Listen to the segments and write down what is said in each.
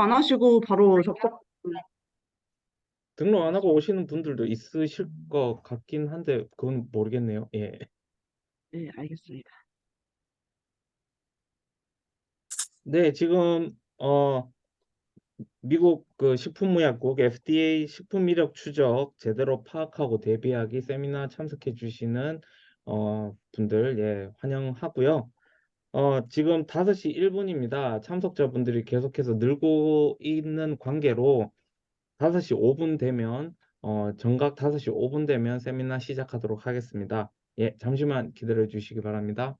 안 하시고 바로 접속. 등록 안 하고 오시는 분들도 있으실 것 같긴 한데 그건 모르겠네요. 예. 네, 알겠습니다. 네, 지금 미국 그 식품의약국 FDA 식품 이력 추적 제대로 파악하고 대비하기 세미나 참석해 주시는 분들 예, 환영하고요. 지금 5시 1분입니다. 참석자분들이 계속해서 늘고 있는 관계로 5시 5분 되면 정각 5시 5분 되면 세미나 시작하도록 하겠습니다. 예, 잠시만 기다려 주시기 바랍니다.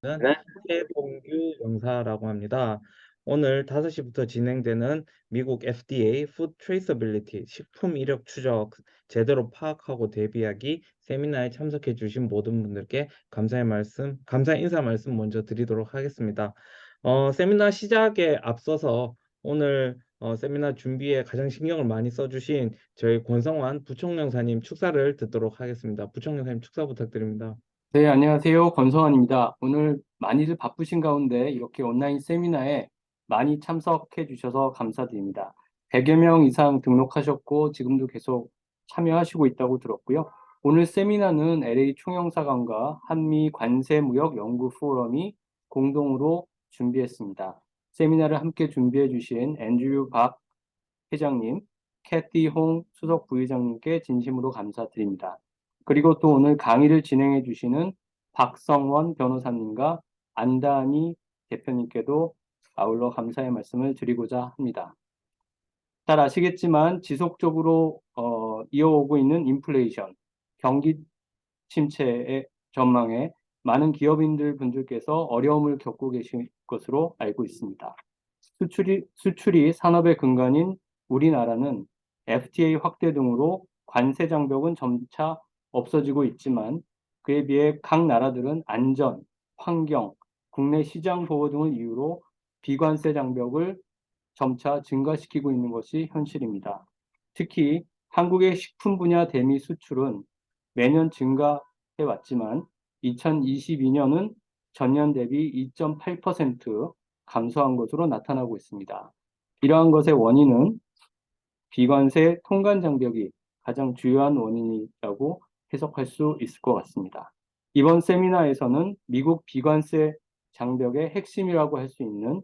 는 네. 최봉규 영사라고 합니다. 오늘 5시부터 진행되는 미국 FDA Food Traceability 식품 이력 추적 제대로 파악하고 대비하기 세미나에 참석해 주신 모든 분들께 감사 인사 말씀 먼저 드리도록 하겠습니다. 세미나 시작에 앞서서 오늘 세미나 준비에 가장 신경을 많이 써주신 저희 권성환 부총영사님 축사를 듣도록 하겠습니다. 부총영사님 축사 부탁드립니다. 네, 안녕하세요. 권성환입니다. 오늘 많이들 바쁘신 가운데 이렇게 온라인 세미나에 많이 참석해 주셔서 감사드립니다. 100여 명 이상 등록하셨고 지금도 계속 참여하시고 있다고 들었고요. 오늘 세미나는 LA 총영사관과 한미 관세무역 연구 포럼이 공동으로 준비했습니다. 세미나를 함께 준비해 주신 앤드류 박 회장님, 캐티 홍 수석 부회장님께 진심으로 감사드립니다. 그리고 또 오늘 강의를 진행해 주시는 박성원 변호사님과 안다니 대표님께도 아울러 감사의 말씀을 드리고자 합니다. 잘 아시겠지만 지속적으로 이어오고 있는 인플레이션, 경기 침체의 전망에 많은 기업인들 분들께서 어려움을 겪고 계신 것으로 알고 있습니다. 수출이 산업의 근간인 우리나라는 FTA 확대 등으로 관세 장벽은 점차 없어지고 있지만 그에 비해 각 나라들은 안전, 환경, 국내 시장 보호 등을 이유로 비관세 장벽을 점차 증가시키고 있는 것이 현실입니다. 특히 한국의 식품 분야 대미 수출은 매년 증가해 왔지만 2022년은 전년 대비 2.8% 감소한 것으로 나타나고 있습니다. 이러한 것의 원인은 비관세 통관 장벽이 가장 주요한 원인이라고 해석할 수 있을 것 같습니다. 이번 세미나에서는 미국 비관세 장벽의 핵심이라고 할 수 있는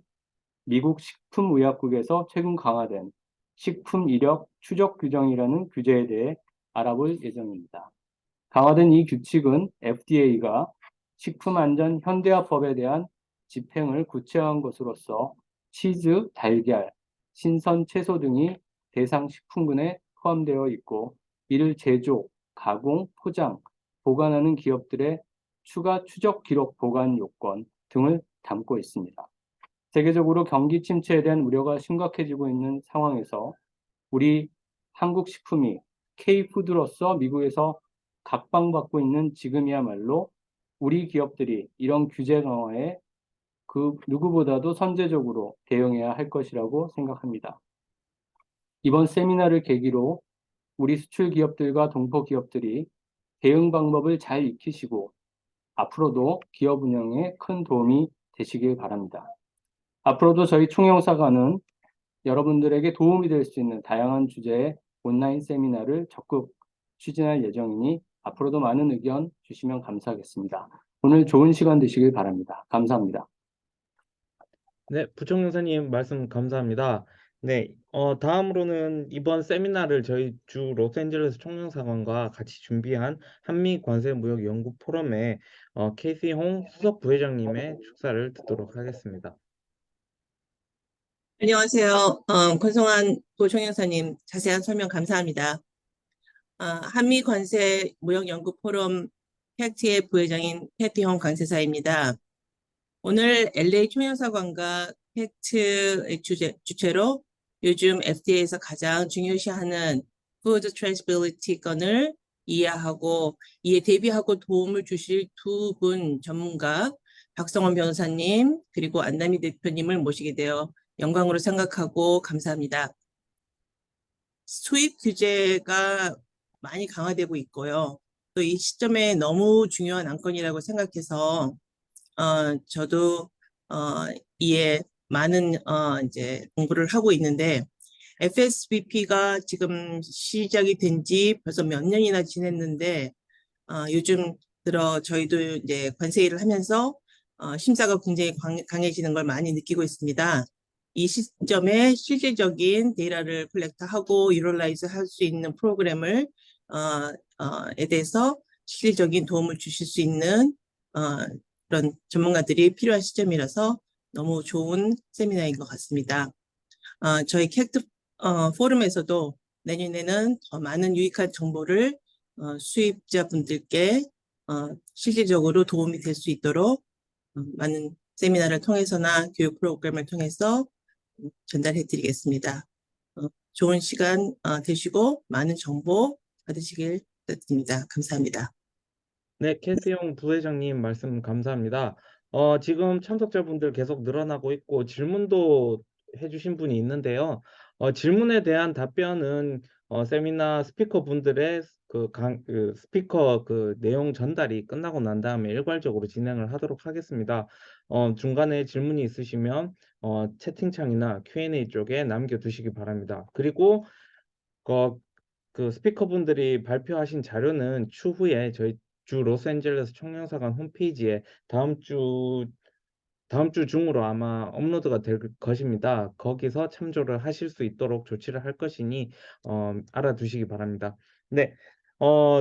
미국 식품의약국에서 최근 강화된 식품 이력 추적 규정이라는 규제에 대해 알아볼 예정입니다. 강화된 이 규칙은 FDA가 식품안전 현대화법에 대한 집행을 구체화한 것으로서 치즈, 달걀, 신선 채소 등이 대상 식품군에 포함되어 있고 이를 제조, 가공, 포장, 보관하는 기업들의 추가 추적 기록 보관 요건 등을 담고 있습니다. 세계적으로 경기 침체에 대한 우려가 심각해지고 있는 상황에서 우리 한국 식품이 K푸드로서 미국에서 각광받고 있는 지금이야말로 우리 기업들이 이런 규제 강화에 그 누구보다도 선제적으로 대응해야 할 것이라고 생각합니다. 이번 세미나를 계기로 우리 수출 기업들과 동포 기업들이 대응 방법을 잘 익히시고 앞으로도 기업 운영에 큰 도움이 되시길 바랍니다. 앞으로도 저희 총영사관은 여러분들에게 도움이 될 수 있는 다양한 주제의 온라인 세미나를 적극 추진할 예정이니 앞으로도 많은 의견 주시면 감사하겠습니다. 오늘 좋은 시간 되시길 바랍니다. 감사합니다. 네, 부총영사님 말씀 감사합니다. 네, 다음으로는 이번 세미나를 저희 주 로스앤젤레스 총영사관과 같이 준비한 한미 관세무역 연구 포럼의 케이시 홍 수석 부회장님의 축사를 듣도록 하겠습니다. 안녕하세요. 권성환 부총영사님 자세한 설명 감사합니다. 한미 관세 무역 연구 포럼 팩트의 부회장인 패티홍 관세사입니다. 오늘 LA 총영사관과 팩트의 주체로 요즘 FDA에서 가장 중요시하는 푸드 트레이서빌리티 건을 이에 대비하고 도움을 주실 두 분 전문가, 박성원 변호사님, 그리고 안남희 대표님을 모시게 되어 영광으로 생각하고 감사합니다. 수입 규제가 많이 강화되고 있고요. 또 이 시점에 너무 중요한 안건이라고 생각해서 저도 이에 많은 이제 공부를 하고 있는데 FSBP가 지금 시작이 된 지 벌써 몇 년이나 지냈는데 요즘 들어 저희도 이제 관세일을 하면서 심사가 굉장히 강해지는 걸 많이 느끼고 있습니다. 이 시점에 실질적인 데이터를 컬렉트하고 유럴라이즈 할 수 있는 프로그램을 에 대해서 실질적인 도움을 주실 수 있는 그런 전문가들이 필요한 시점이라서 너무 좋은 세미나인 것 같습니다. 저희 캣트 포럼에서도 내년에는 더 많은 유익한 정보를 수입자분들께 실질적으로 도움이 될 수 있도록 많은 세미나를 통해서나 교육 프로그램을 통해서 전달해 드리겠습니다. 좋은 시간 되시고 많은 정보 받으시길 부탁드립니다. 감사합니다. 네, 캐티용 부회장님 말씀 감사합니다. 지금 참석자분들 계속 늘어나고 있고 질문도 해주신 분이 있는데요. 질문에 대한 답변은 세미나 스피커 분들의 스피커 내용 전달이 끝나고 난 다음에 일괄적으로 진행을 하도록 하겠습니다. 중간에 질문이 있으시면 채팅창이나 Q&A 쪽에 남겨두시기 바랍니다. 그리고 그 스피커분들이 발표하신 자료는 추후에 저희 주 로스앤젤레스 총영사관 홈페이지에 다음 주 중으로 아마 업로드가 될 것입니다. 거기서 참조를 하실 수 있도록 조치를 할 것이니 알아두시기 바랍니다. 네,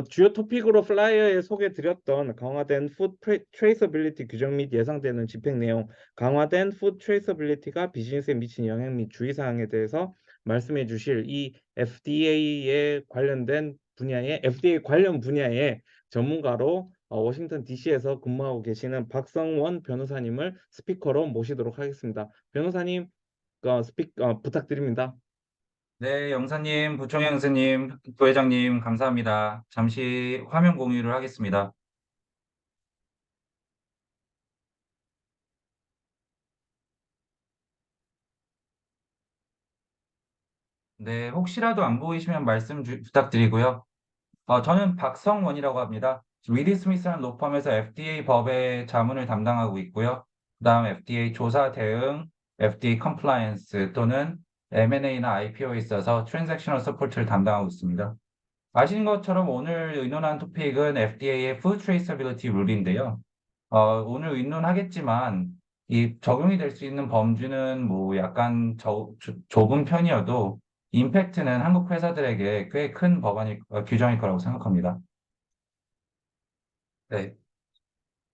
주요 토픽으로 플라이어에 소개드렸던 강화된 푸드 트레이서빌리티 규정 및 예상되는 집행 내용, 강화된 푸드 트레이서빌리티가 비즈니스에 미친 영향 및 주의사항에 대해서 말씀해 주실 이 FDA 관련 분야의 전문가로 워싱턴 DC에서 근무하고 계시는 박성원 변호사님을 스피커로 모시도록 하겠습니다. 변호사님, 부탁드립니다. 네, 영사님, 부총영 영사님, 부회장님, 감사합니다. 잠시 화면 공유를 하겠습니다. 네, 혹시라도 안 보이시면 말씀 부탁드리고요. 저는 박성원이라고 합니다. 위디 스미스라는 로펌에서 FDA 법의 자문을 담당하고 있고요. 그다음 FDA 조사 대응, FDA 컴플라이언스 또는 M&A나 IPO에 있어서 트랜잭셔널 서포트를 담당하고 있습니다. 아시는 것처럼 오늘 의논한 토픽은 FDA의 Food Traceability 룰인데요. 오늘 의논하겠지만 이 적용이 될 수 있는 범주는 뭐 약간 좁은 편이어도 임팩트는 한국 회사들에게 꽤 큰 규정일 거라고 생각합니다. 네.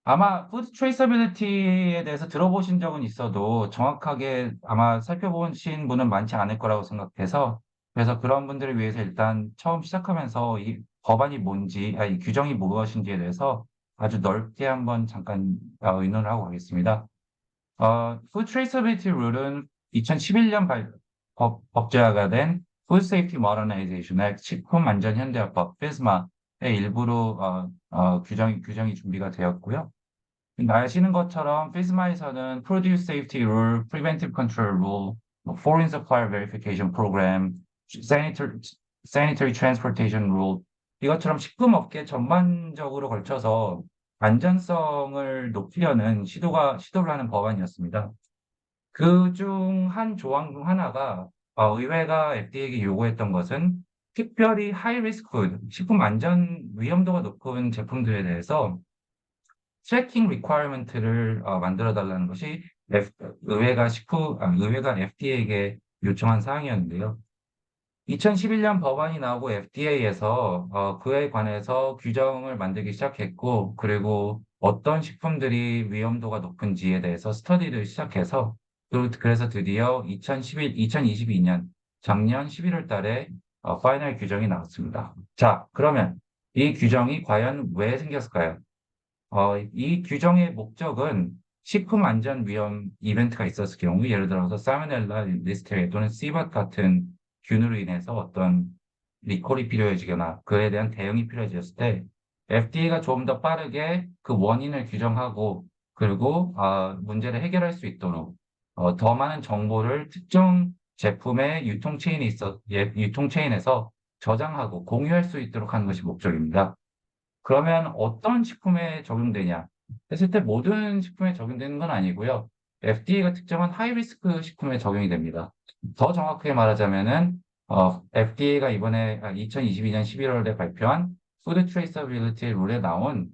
아마 푸드 트레이서빌리티에 대해서 들어보신 적은 있어도 정확하게 아마 살펴보신 분은 많지 않을 거라고 생각해서 그래서 그런 분들을 위해서 일단 처음 시작하면서 이 법안이 뭔지, 이 규정이 무엇인지에 대해서 아주 넓게 한번 잠깐 의논을 하고 가겠습니다. 푸드 트레이서빌리티 룰은 2011년 법제화가 된 Food Safety Modernization Act 식품안전현대화법 FSMA의 일부로 규정이 준비가 되었고요. 아시는 것처럼 FSMA에서는 Produce Safety Rule, Preventive Control Rule, Foreign Supplier Verification Program, Sanitary Transportation Rule 이것처럼 식품업계 전반적으로 걸쳐서 안전성을 높이려는 시도를 하는 법안이었습니다. 그중 한 조항 중 하나가 의회가 FDA에게 요구했던 것은 특별히 하이리스크 푸드, 식품 안전 위험도가 높은 제품들에 대해서 트래킹 리퀘어먼트를 만들어 달라는 것이 의회가 FDA에게 요청한 사항이었는데요. 2011년 법안이 나오고 FDA에서 그에 관해서 규정을 만들기 시작했고, 그리고 어떤 식품들이 위험도가 높은지에 대해서 스터디를 시작해서 그래서 드디어 2022년 작년 11월 달에 파이널 규정이 나왔습니다. 자, 그러면 이 규정이 과연 왜 생겼을까요? 이 규정의 목적은 식품 안전 위험 이벤트가 있었을 경우, 예를 들어서 살모넬라, 리스테리아 또는 씨벗 같은 균으로 인해서 어떤 리콜이 필요해지거나 그에 대한 대응이 필요해졌을 때 FDA가 좀 더 빠르게 그 원인을 규정하고 그리고 문제를 해결할 수 있도록 더 많은 정보를 특정 제품의 유통 체인에서 저장하고 공유할 수 있도록 하는 것이 목적입니다. 그러면 어떤 식품에 적용되냐? 했을 때 모든 식품에 적용되는 건 아니고요. FDA가 특정한 하이리스크 식품에 적용이 됩니다. 더 정확하게 말하자면은 FDA가 이번에 2022년 11월에 발표한 푸드 트레이서빌리티 룰에 나온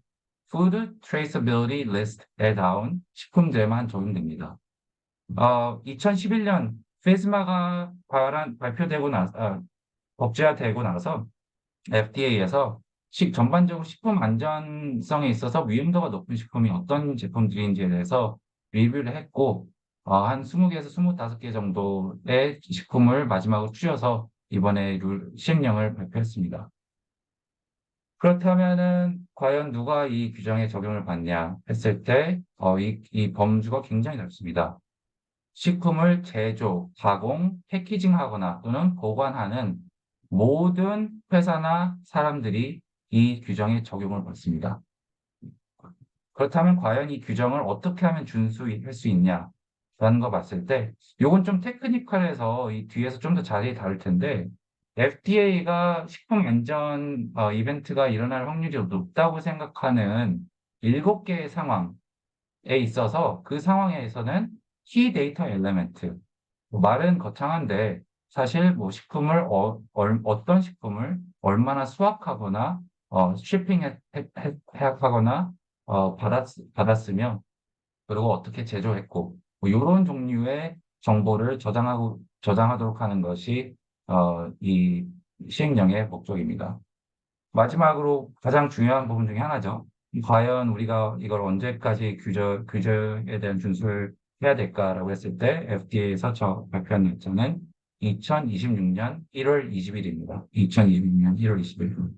푸드 트레이서빌리티 리스트에 나온 식품들에만 적용됩니다. 2011년 페스마가 발표되고 법제화되고 나서 FDA에서 전반적으로 식품 안전성에 있어서 위험도가 높은 식품이 어떤 제품들인지에 대해서 리뷰를 했고, 한 20개에서 25개 정도의 식품을 마지막으로 추려서 이번에 시행령을 발표했습니다. 그렇다면은 과연 누가 이 규정에 적용을 받냐 했을 때, 이 범주가 굉장히 넓습니다. 식품을 제조, 가공, 패키징하거나 또는 보관하는 모든 회사나 사람들이 이 규정에 적용을 받습니다. 그렇다면 과연 이 규정을 어떻게 하면 준수할 수 있냐라는 거 봤을 때 이건 좀 테크니컬해서 이 뒤에서 좀 더 자세히 다룰 텐데 FDA가 식품 안전 이벤트가 일어날 확률이 높다고 생각하는 7개의 상황에 있어서 그 상황에서는 키 데이터 엘레멘트 말은 거창한데 사실 뭐 식품을 어떤 식품을 얼마나 수확하거나 쇼핑하거나 받았으며 그리고 어떻게 제조했고 뭐 이런 종류의 정보를 저장하도록 하는 것이 이 시행령의 목적입니다. 마지막으로 가장 중요한 부분 중에 하나죠. 과연 우리가 이걸 언제까지 규정에 대한 준수를 해야 될까라고 했을 때 FDA에서 발표한 날짜는 2026년 1월 20일입니다. 2026년 1월 20일.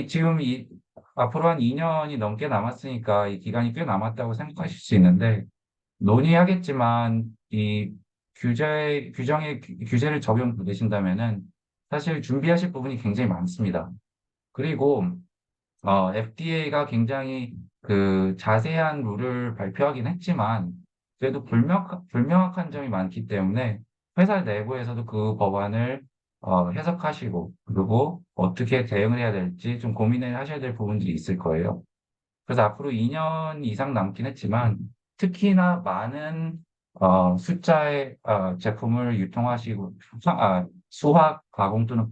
지금 앞으로 한 2년이 넘게 남았으니까 이 기간이 꽤 남았다고 생각하실 수 있는데 논의하겠지만 이 규제를 적용받으신다면은 사실 준비하실 부분이 굉장히 많습니다. 그리고 FDA가 굉장히 그 자세한 룰을 발표하긴 했지만 그래도 불명확한 점이 많기 때문에 회사 내부에서도 그 법안을 해석하시고 그리고 어떻게 대응을 해야 될지 좀 고민을 하셔야 될 부분들이 있을 거예요. 그래서 앞으로 2년 이상 남긴 했지만 특히나 많은 숫자의 제품을 유통하시고 수확, 가공 또는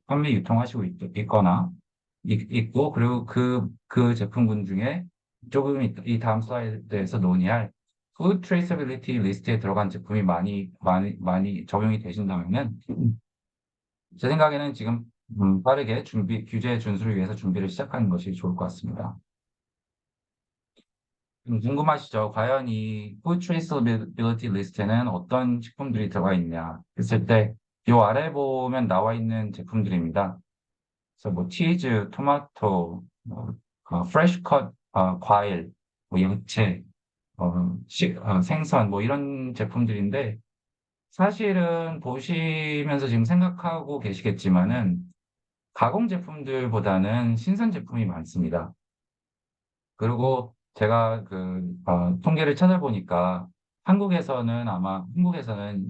판매 유통하시고 있거나 있고 그리고 그 제품군 중에 조금 이 다음 슬라이드에서 논의할 푸드 트레이서빌리티 리스트에 들어간 제품이 많이 적용이 되신다면은 제 생각에는 지금 빠르게 규제 준수를 위해서 준비를 시작하는 것이 좋을 것 같습니다. 궁금하시죠? 과연 이 푸드 트레이서빌리티 리스트에는 어떤 식품들이 들어가 있냐 했을 때 이 아래 보면 나와 있는 제품들입니다. 그래서 뭐 치즈, 토마토, 프레시 컷 과일, 뭐 야채, 생선 뭐 이런 제품들인데 사실은 보시면서 지금 생각하고 계시겠지만은 가공 제품들보다는 신선 제품이 많습니다. 그리고 제가 통계를 찾아보니까 한국에서는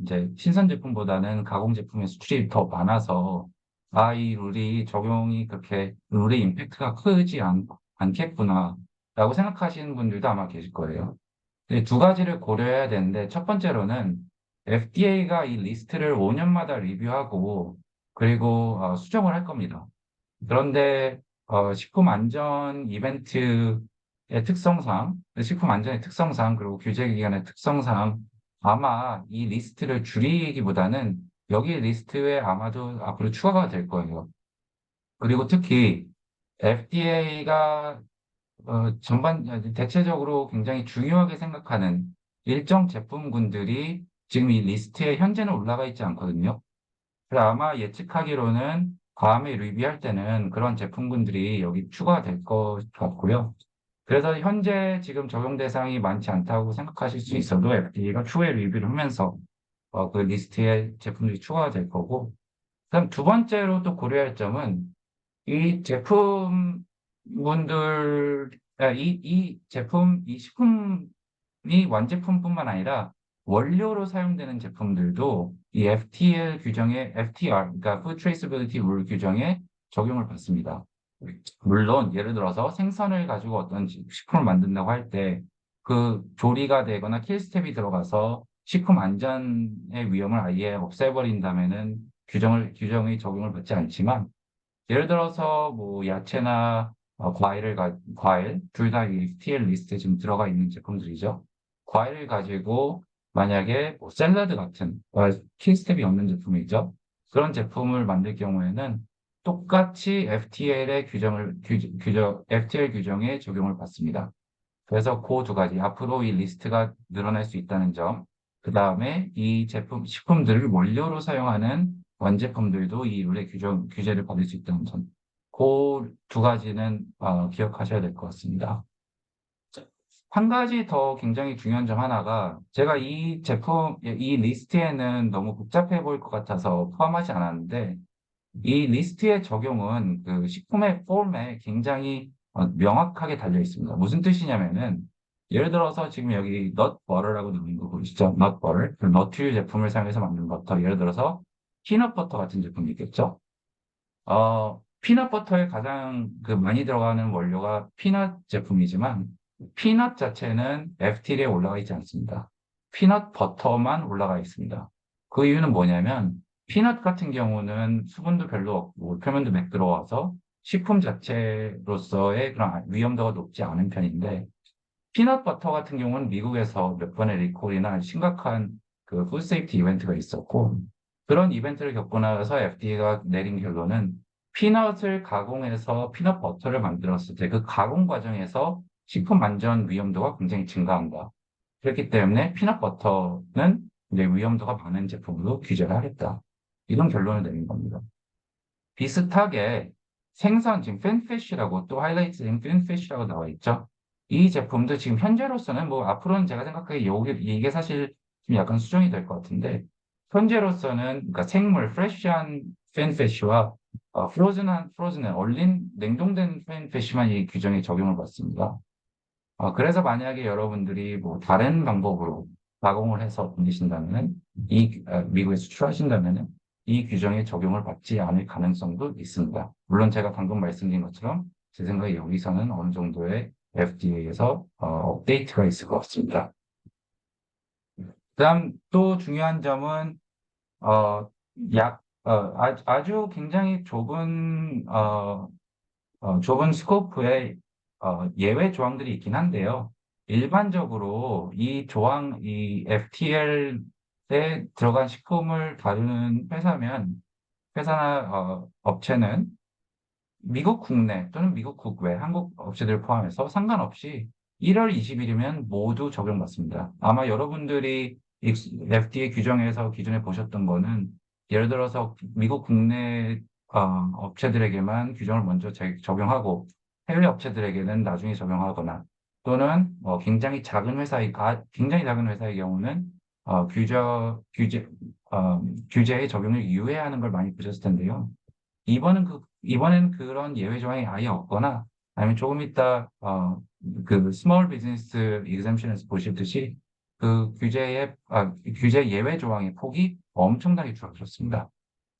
이제 신선 제품보다는 가공 제품의 수출이 더 많아서 이 룰의 임팩트가 크지 않겠구나라고 생각하시는 분들도 아마 계실 거예요. 근데 두 가지를 고려해야 되는데 첫 번째로는 FDA가 이 리스트를 5년마다 리뷰하고 그리고 수정을 할 겁니다. 그런데 식품 안전 이벤트의 식품 안전의 특성상 그리고 규제 기간의 특성상 아마 이 리스트를 줄이기보다는 여기 리스트에 아마도 앞으로 추가가 될 거예요. 그리고 특히 FDA가 대체적으로 굉장히 중요하게 생각하는 일정 제품군들이 지금 이 리스트에 현재는 올라가 있지 않거든요. 그래서 아마 예측하기로는 다음에 리뷰할 때는 그런 제품군들이 여기 추가될 것 같고요. 그래서 현재 지금 적용 대상이 많지 않다고 생각하실 수 있어도 FDA가 추후에 리뷰를 하면서 그 리스트에 제품들이 추가가 될 거고 그다음 두 번째로 또 고려할 점은 이 제품분들, 이 제품, 이 식품이 완제품뿐만 아니라 원료로 사용되는 제품들도 이 FTL 규정에, FTR, 그러니까 Food Traceability Rule 규정에 적용을 받습니다. 물론 예를 들어서 생선을 가지고 어떤 식품을 만든다고 할 때 그 조리가 되거나 킬스텝이 들어가서 식품 안전의 위험을 아예 없애버린다면은 규정의 적용을 받지 않지만 예를 들어서 뭐 야채나 과일 둘 다 이 FTL 리스트에 지금 들어가 있는 제품들이죠. 과일을 가지고 만약에 뭐 샐러드 같은 킬스텝이 없는 제품이죠. 그런 제품을 만들 경우에는 똑같이 FTL 규정에 적용을 받습니다. 그래서 그 두 가지 앞으로 이 리스트가 늘어날 수 있다는 점, 그 다음에 이 식품들을 원료로 사용하는 완제품들도 이 룰의 규제를 받을 수 있다는 점, 그 두 가지는 기억하셔야 될 것 같습니다. 한 가지 더 굉장히 중요한 점 하나가 제가 이 리스트에는 너무 복잡해 보일 것 같아서 포함하지 않았는데 이 리스트의 적용은 그 식품의 폼에 굉장히 명확하게 달려 있습니다. 무슨 뜻이냐면은 예를 들어서 지금 여기 nut butter라고 나온 거 보이시죠? nut butter, 그 너트류 제품을 사용해서 만든 버터. 예를 들어서 피넛 버터 같은 제품이 있겠죠? 피넛 버터에 가장 그 많이 들어가는 원료가 피넛 제품이지만 피넛 자체는 FTL에 올라가 있지 않습니다. 피넛 버터만 올라가 있습니다. 그 이유는 뭐냐면 피넛 같은 경우는 수분도 별로 없고 표면도 매끄러워서 식품 자체로서의 그런 위험도가 높지 않은 편인데 피넛 버터 같은 경우는 미국에서 몇 번의 리콜이나 심각한 그 푸드 세이프티 이벤트가 있었고 그런 이벤트를 겪고 나서 FDA가 내린 결론은 피넛을 가공해서 피넛 버터를 만들었을 때 그 가공 과정에서 식품 안전 위험도가 굉장히 증가한다. 그렇기 때문에 피넛 버터는 이제 위험도가 많은 제품으로 규제를 하겠다. 이런 결론을 내린 겁니다. 비슷하게 생선, 지금 핀피쉬라고 또 하이라이트된 핀피쉬라고 나와 있죠. 이 제품도 지금 현재로서는 뭐 앞으로는 제가 생각하기에 이게 사실 좀 약간 수정이 될 것 같은데 현재로서는 그러니까 생물, 프레쉬한 핀피쉬와 프로즌한 얼린 냉동된 핀피쉬만 이 규정에 적용을 받습니다. 그래서 만약에 여러분들이 뭐 다른 방법으로 가공을 해서 보내신다면은 미국에 수출하신다면은 이 규정에 적용을 받지 않을 가능성도 있습니다. 물론 제가 방금 말씀드린 것처럼 제 생각에 여기서는 어느 정도의 FDA에서 업데이트가 있을 것 같습니다. 그다음 또 중요한 점은 어, 아주 굉장히 좁은 스코프의 예외 조항들이 있긴 한데요. 일반적으로 이 FTL에 들어간 식품을 다루는 회사나 업체는 미국 국내 또는 미국 국외, 한국 업체들을 포함해서 상관없이 1월 20일이면 모두 적용받습니다. 아마 여러분들이 이 FDA 규정에서 기존에 보셨던 거는 예를 들어서 미국 국내 업체들에게만 규정을 먼저 적용하고 해외 업체들에게는 나중에 적용하거나 또는 굉장히 작은 회사의 경우는 규제의 적용을 유예하는 걸 많이 보셨을 텐데요. 이번엔 그런 예외 조항이 아예 없거나 아니면 조금 이따 그 스몰 비즈니스 exemption에서 보시듯이 그 규제 예외 조항의 폭이 엄청나게 줄어들었습니다.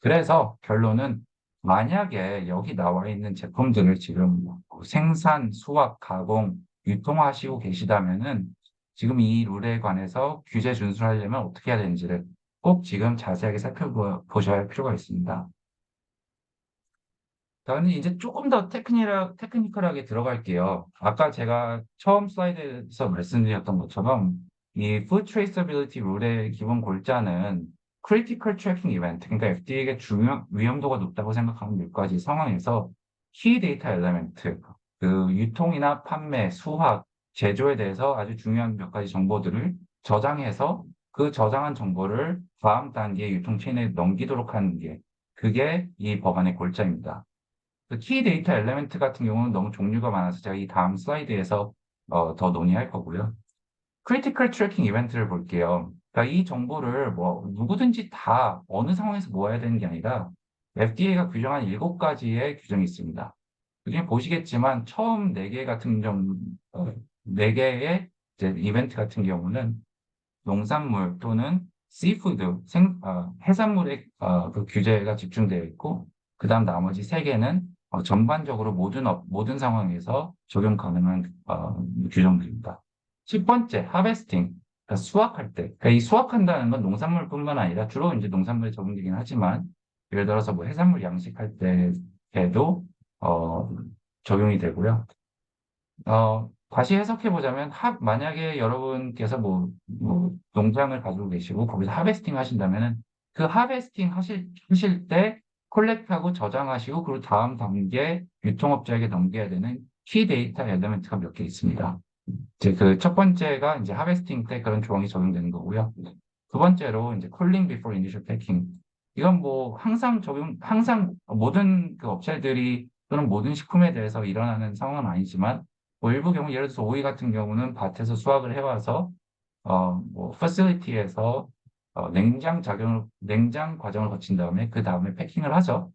그래서 결론은 만약에 여기 나와 있는 제품들을 지금 생산, 수확, 가공, 유통하시고 계시다면은 지금 이 룰에 관해서 규제 준수하려면 어떻게 해야 되는지를 꼭 지금 자세하게 살펴보셔야 할 필요가 있습니다. 저는 이제 조금 더 테크니컬하게 들어갈게요. 아까 제가 처음 슬라이드에서 말씀드렸던 것처럼 이 Food Traceability 룰의 기본 골자는 Critical Tracking Event, 그러니까 FDA가 위험도가 높다고 생각하는 몇 가지 상황에서 Key Data Element, 그 유통이나 판매, 수확, 제조에 대해서 아주 중요한 몇 가지 정보들을 저장해서 그 저장한 정보를 다음 단계의 유통 체인에 넘기도록 하는 게 그게 이 법안의 골자입니다. 키 데이터 엘리멘트 같은 경우는 너무 종류가 많아서 제가 이 다음 슬라이드에서 더 논의할 거고요. 크리티컬 트래킹 이벤트를 볼게요. 그러니까 이 정보를 뭐 누구든지 다 어느 상황에서 모아야 되는 게 아니라 FDA가 규정한 7가지의 규정이 있습니다. 그중에 보시겠지만 처음 4개 같은 경, 4개의 이제 이벤트 같은 경우는 농산물 또는 씨푸드, 해산물의 그 규제가 집중되어 있고, 그 다음 나머지 3개는 전반적으로 모든 상황에서 적용 가능한 규정들입니다. 10번째, 하베스팅, 그러니까 수확할 때. 그러니까 이 수확한다는 건 농산물뿐만 아니라 주로 이제 농산물에 적용되긴 하지만, 예를 들어서 뭐 해산물 양식할 때에도 적용이 되고요. 다시 해석해 보자면, 만약에 여러분께서 뭐 농장을 가지고 계시고, 거기서 하베스팅 하신다면은, 그 하베스팅 하실 때 콜렉트하고 저장하시고, 그리고 다음 단계 유통업자에게 넘겨야 되는 키 데이터 엘리멘트가 몇 개 있습니다. 이제 그 첫 번째가 이제 하베스팅 때 그런 조항이 적용되는 거고요. 두 번째로 이제 쿨링 비포 이니셜 패킹. 이건 뭐 항상 모든 그 업체들이 또는 모든 식품에 대해서 일어나는 상황은 아니지만, 뭐 일부 경우 예를 들어서 오이 같은 경우는 밭에서 수확을 해와서 뭐 퍼실리티에서 냉장 과정을 거친 다음에 그 다음에 패킹을 하죠.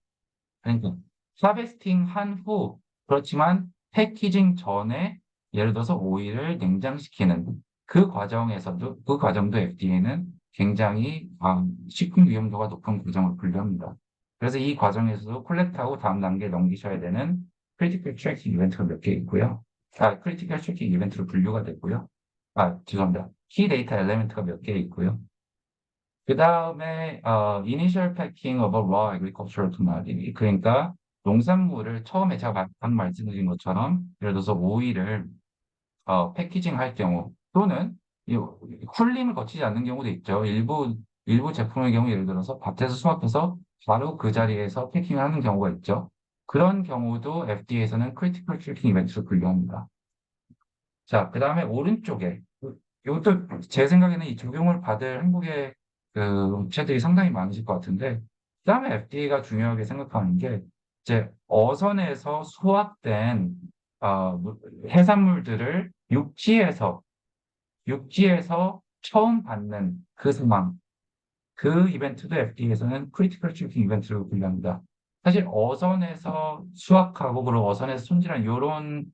그러니까 하베스팅 한 후, 그렇지만 패키징 전에 예를 들어서 오이를 냉장시키는 그 과정도 FDA는 굉장히 식품 위험도가 높은 과정을 분류합니다. 그래서 이 과정에서도 콜렉트하고 다음 단계에 넘기셔야 되는 크리티컬 트래킹 이벤트가 몇 개 있고요. 크리티컬 트래킹 이벤트로 분류가 되고요. 죄송합니다. 키 데이터 엘리멘트가 몇 개 있고요. 그 다음에 initial packing of a raw agricultural commodity. 그러니까 농산물을 처음에 제가 방금 말씀드린 것처럼 예를 들어서 오이를 패키징 할 경우 또는 이 쿨링을 거치지 않는 경우도 있죠. 일부 제품의 경우 예를 들어서 밭에서 수확해서 바로 그 자리에서 패킹을 하는 경우가 있죠. 그런 경우도 FDA에서는 크리티컬 트래킹 이벤트로 분류합니다. 자, 그 다음에 오른쪽에 이것도 제 생각에는 이 적용을 받을 한국의 그 업체들이 상당히 많으실 것 같은데, 그다음에 FDA가 중요하게 생각하는 게 이제 어선에서 수확된 해산물들을 육지에서 처음 받는 그 상황, 그 이벤트도 FDA에서는 크리티컬 트래킹 이벤트로 분류합니다. 사실 어선에서 수확하고 그리고 어선에서 손질한 요런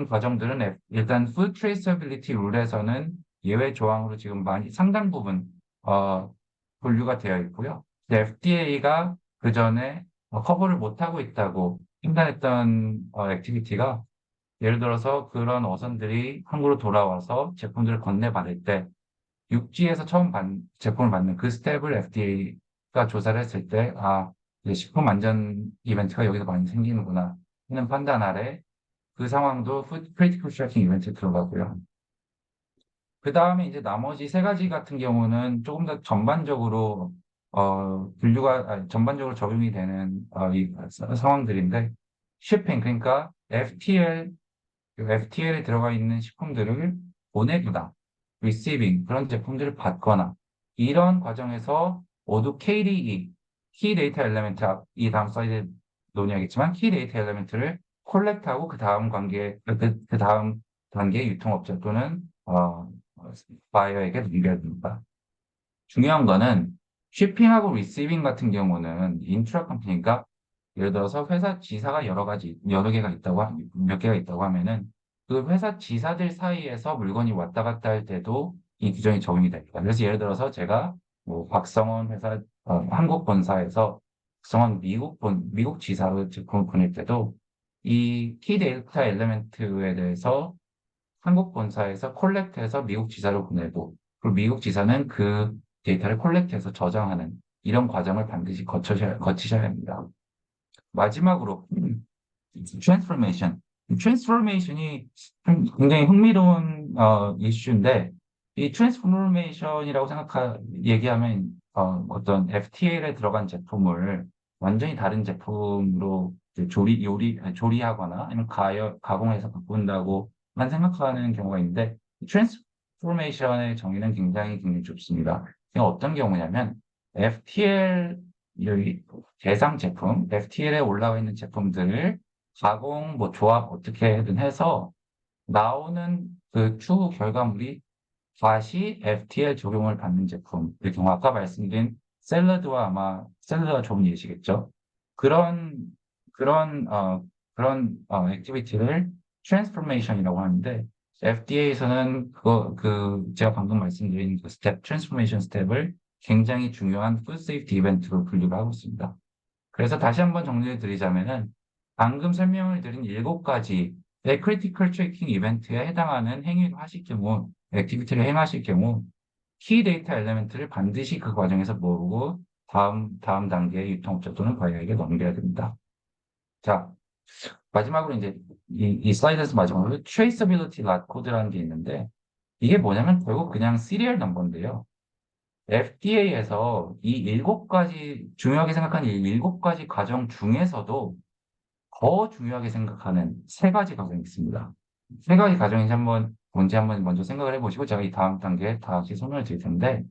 과정들은 일단 푸드 트레이서빌리티 룰에서는 예외 조항으로 지금 상당 부분 분류가 되어 있고요. FDA가 그 전에 커버를 못하고 있다고 판단했던 액티비티가 예를 들어서 그런 어선들이 한국으로 돌아와서 제품들을 건네받을 때 육지에서 처음 제품을 받는 그 스텝을 FDA가 조사를 했을 때, 이제 식품 안전 이벤트가 여기서 많이 생기는구나 하는 판단 아래 그 상황도 크리티컬 트래킹 이벤트에 들어가고요. 그 다음에 이제 나머지 3가지 같은 경우는 조금 더 전반적으로 전반적으로 적용이 되는 이 상황들인데, shipping, 그러니까 FTL에 들어가 있는 식품들을 보내거나 receiving 그런 제품들을 받거나 이런 과정에서 모두 KDE, Key Data Element, 이 다음 슬라이드에 논의하겠지만 Key Data Element를 콜렉트하고 그 다음 단계 유통업체 또는 바이어에게 넘겨야 됩니다. 중요한 거는 shipping하고 receiving 같은 경우는 인트라 컴퍼니가 예를 들어서 회사 지사가 몇 개가 있다고 하면은 그 회사 지사들 사이에서 물건이 왔다 갔다 할 때도 이 규정이 적용이 됩니다. 그래서 예를 들어서 제가 뭐 박성원 회사 한국 본사에서 박성원 미국 지사로 제품을 보낼 때도 이 키 데이터 엘리멘트에 대해서 한국 본사에서 콜렉트해서 미국 지사로 보내고 그리고 미국 지사는 그 데이터를 콜렉트해서 저장하는 이런 과정을 반드시 거치셔야 합니다. 마지막으로 트랜스포메이션. 트랜스포메이션이 굉장히 흥미로운 이슈인데 이 트랜스포메이션이라고 얘기하면 어떤 FTL에 들어간 제품을 완전히 다른 제품으로 이제 조리하거나 아니면 가공해서 바꾼다고만 생각하는 경우가 있는데 트랜스포메이션의 정의는 굉장히 좁습니다. 이게 어떤 경우냐면 FTL 여기 대상 제품, FTL에 올라와 있는 제품들을 가공, 조합 어떻게든 해서 나오는 그 추후 결과물이 다시 FTL 적용을 받는 제품. 그 경우 아까 말씀드린 샐러드가 좋은 예시겠죠. 그런 그런 액티비티를 트랜스포메이션이라고 하는데 FDA에서는 제가 방금 말씀드린 그 스텝 트랜스포메이션 스텝을 굉장히 중요한 푸드 세이프티 이벤트로 분류를 하고 있습니다. 그래서 다시 한번 정리를 드리자면은 방금 설명을 드린 7가지의 크리티컬 트래킹 이벤트에 해당하는 행위를 하실 경우, 액티비티를 행하실 경우 키 데이터 엘리멘트를 반드시 그 과정에서 모으고 다음 단계의 유통업체 또는 바이어에게 넘겨야 됩니다. 자, 마지막으로 이제 이 슬라이드에서 마지막으로 트레이서빌리티 랏 코드라는 게 있는데 이게 뭐냐면 결국 그냥 시리얼 넘버인데요. FDA에서 이 7가지 중요하게 생각하는 이 7가지 과정 중에서도 더 중요하게 생각하는 3가지 과정이 있습니다. 3가지 과정인지 뭔지 한번 먼저 생각을 해보시고 제가 이 다음 단계에 다시 설명을 드릴 텐데